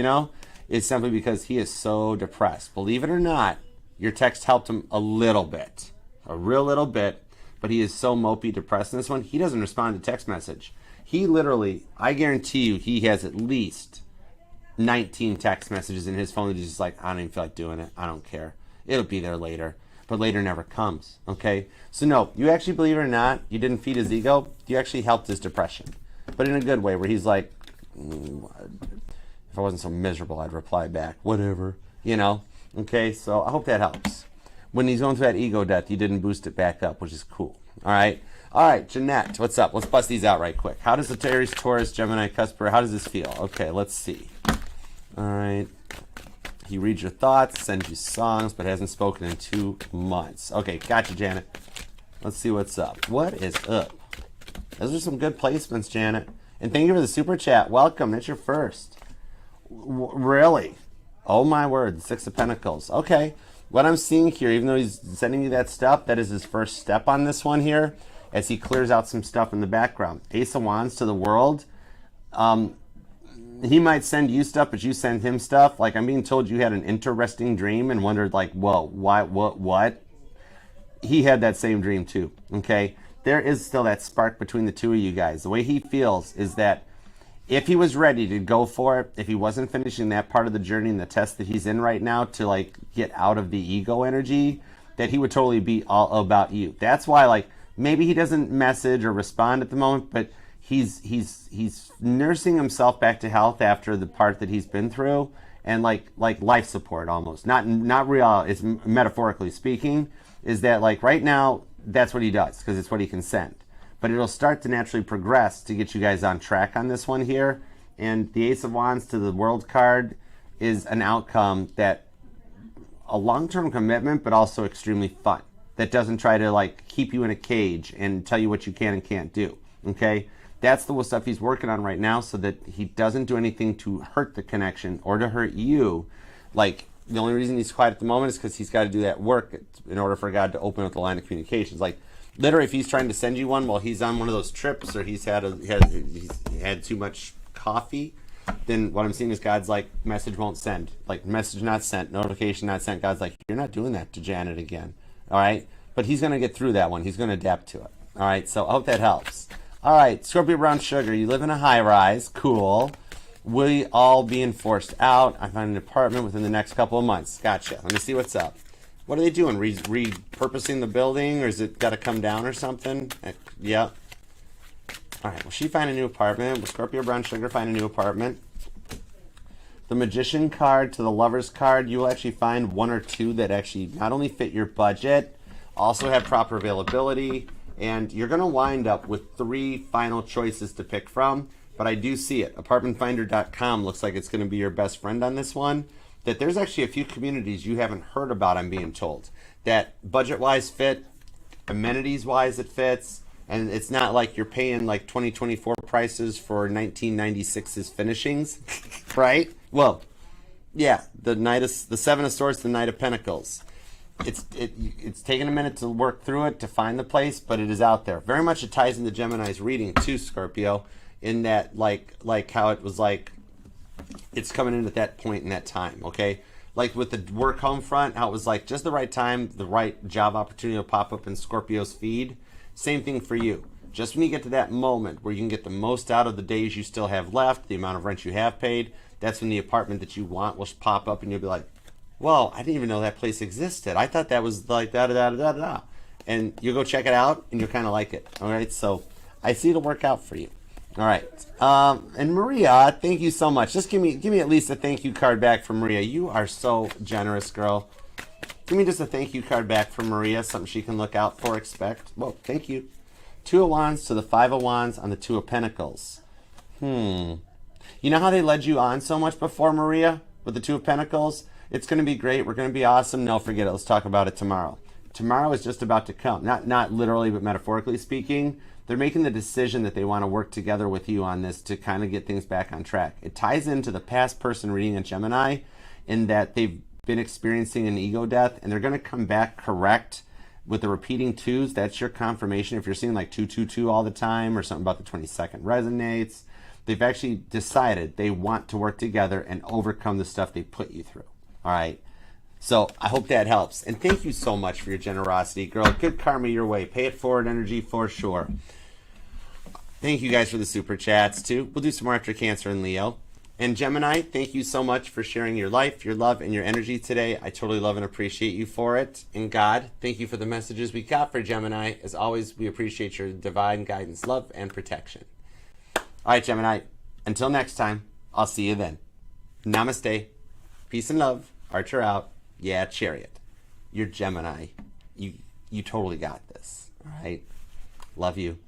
is simply because he is so depressed. Believe it or not, your text helped him a little bit, a real little bit. But he is so mopey depressed in this one, he doesn't respond to text message. He literally, I guarantee you, he has at least 19 text messages in his phone that he's just like, I don't even feel like doing it. I don't care. It'll be there later. But later never comes, okay? So no, you actually, believe it or not, you didn't feed his ego. You actually helped his depression. But in a good way, where he's like, if I wasn't so miserable, I'd reply back, whatever, Okay, so I hope that helps. When he's going through that ego death, you didn't boost it back up, which is cool. All right, Jeanette, what's up? Let's bust these out right quick. How does the Aries, Taurus, Gemini, Cusper, how does this feel? Okay, let's see. All right. He reads your thoughts, sends you songs, but hasn't spoken in 2 months. Okay, gotcha, Janet. Let's see what's up. What is up? Those are some good placements, Janet. And thank you for the super chat. Welcome. That's your first. Really? Oh, my word. 6 of Pentacles. Okay. What I'm seeing here, even though he's sending you that stuff, that is his first step on this one here, as he clears out some stuff in the background. Ace of Wands to the World. He might send you stuff, but you send him stuff. Like, I'm being told you had an interesting dream and wondered, like, whoa, why, what? He had that same dream too, okay? There is still that spark between the two of you guys. The way he feels is that if he was ready to go for it, if he wasn't finishing that part of the journey and the test that he's in right now to, like, get out of the ego energy, that he would totally be all about you. That's why, like, maybe he doesn't message or respond at the moment, but he's nursing himself back to health after the part that he's been through, and like life support almost. Not real, it's metaphorically speaking, is that, like, right now, that's what he does, because it's what he can send. But it'll start to naturally progress to get you guys on track on this one here. And the Ace of Wands to the World card is an outcome that a long-term commitment, but also extremely fun. That doesn't try to, like, keep you in a cage and tell you what you can and can't do. Okay? That's the stuff he's working on right now, so that he doesn't do anything to hurt the connection or to hurt you. Like, the only reason he's quiet at the moment is because he's got to do that work in order for God to open up the line of communications. Like, literally, if he's trying to send you one while he's on one of those trips, or he's had too much coffee, then what I'm seeing is God's like, message won't send. Like, message not sent, notification not sent. God's like, you're not doing that to Janet again. All right? But he's going to get through that one. He's going to adapt to it. All right? So I hope that helps. All right, Scorpio Brown Sugar, you live in a high-rise. Cool. We all being forced out. I find an apartment within the next couple of months. Gotcha. Let me see what's up. What are they doing? Repurposing the building, or is it got to come down or something? Yeah. All right. Will she find a new apartment? Will Scorpio Brown Sugar find a new apartment? The Magician card to the Lover's card, you will actually find 1 or 2 that actually not only fit your budget, also have proper availability, and you're going to wind up with 3 final choices to pick from. But I do see it. Apartmentfinder.com looks like it's going to be your best friend on this one. That there's actually a few communities you haven't heard about, I'm being told, that budget-wise fit, amenities-wise it fits, and it's not like you're paying like 2024 prices for 1996's finishings, right? Well, Yeah, the Seven of Swords, the Knight of Pentacles. It's taken a minute to work through it, to find the place, but it is out there. Very much it ties into Gemini's reading too, Scorpio, in that like how it was like it's coming in at that point in that time, okay? Like with the work home front, how it was like just the right time, the right job opportunity will pop up in Scorpio's feed. Same thing for you. Just when you get to that moment where you can get the most out of the days you still have left, the amount of rent you have paid, that's when the apartment that you want will pop up and you'll be like, well, I didn't even know that place existed. I thought that was like da-da-da-da-da-da. And you'll go check it out and you'll kind of like it, all right? So I see it'll work out for you. All right. And Maria, thank you so much. Just give me at least a thank you card back from Maria. You are so generous, girl. Give me just a thank you card back from Maria, something she can look out for, expect. Well, thank you. Two of Wands to the Five of Wands on the Two of Pentacles. You know how they led you on so much before, Maria, with the Two of Pentacles? It's going to be great. We're going to be awesome. No, forget it. Let's talk about it tomorrow. Tomorrow is just about to come. Not literally, but metaphorically speaking. They're making the decision that they want to work together with you on this to kind of get things back on track. It ties into the past person reading in Gemini in that they've been experiencing an ego death and they're going to come back correct with the repeating twos. That's your confirmation. If you're seeing like 222 all the time or something about the 22nd resonates, they've actually decided they want to work together and overcome the stuff they put you through. All right. So I hope that helps. And thank you so much for your generosity, girl. Good karma your way. Pay it forward energy for sure. Thank you guys for the super chats too. We'll do some more after Cancer and Leo. And Gemini, thank you so much for sharing your life, your love, and your energy today. I totally love and appreciate you for it. And God, thank you for the messages we got for Gemini. As always, we appreciate your divine guidance, love, and protection. All right, Gemini, until next time, I'll see you then. Namaste. Peace and love. Archer out. Yeah, Chariot. You're Gemini. You totally got this. All right? Love you.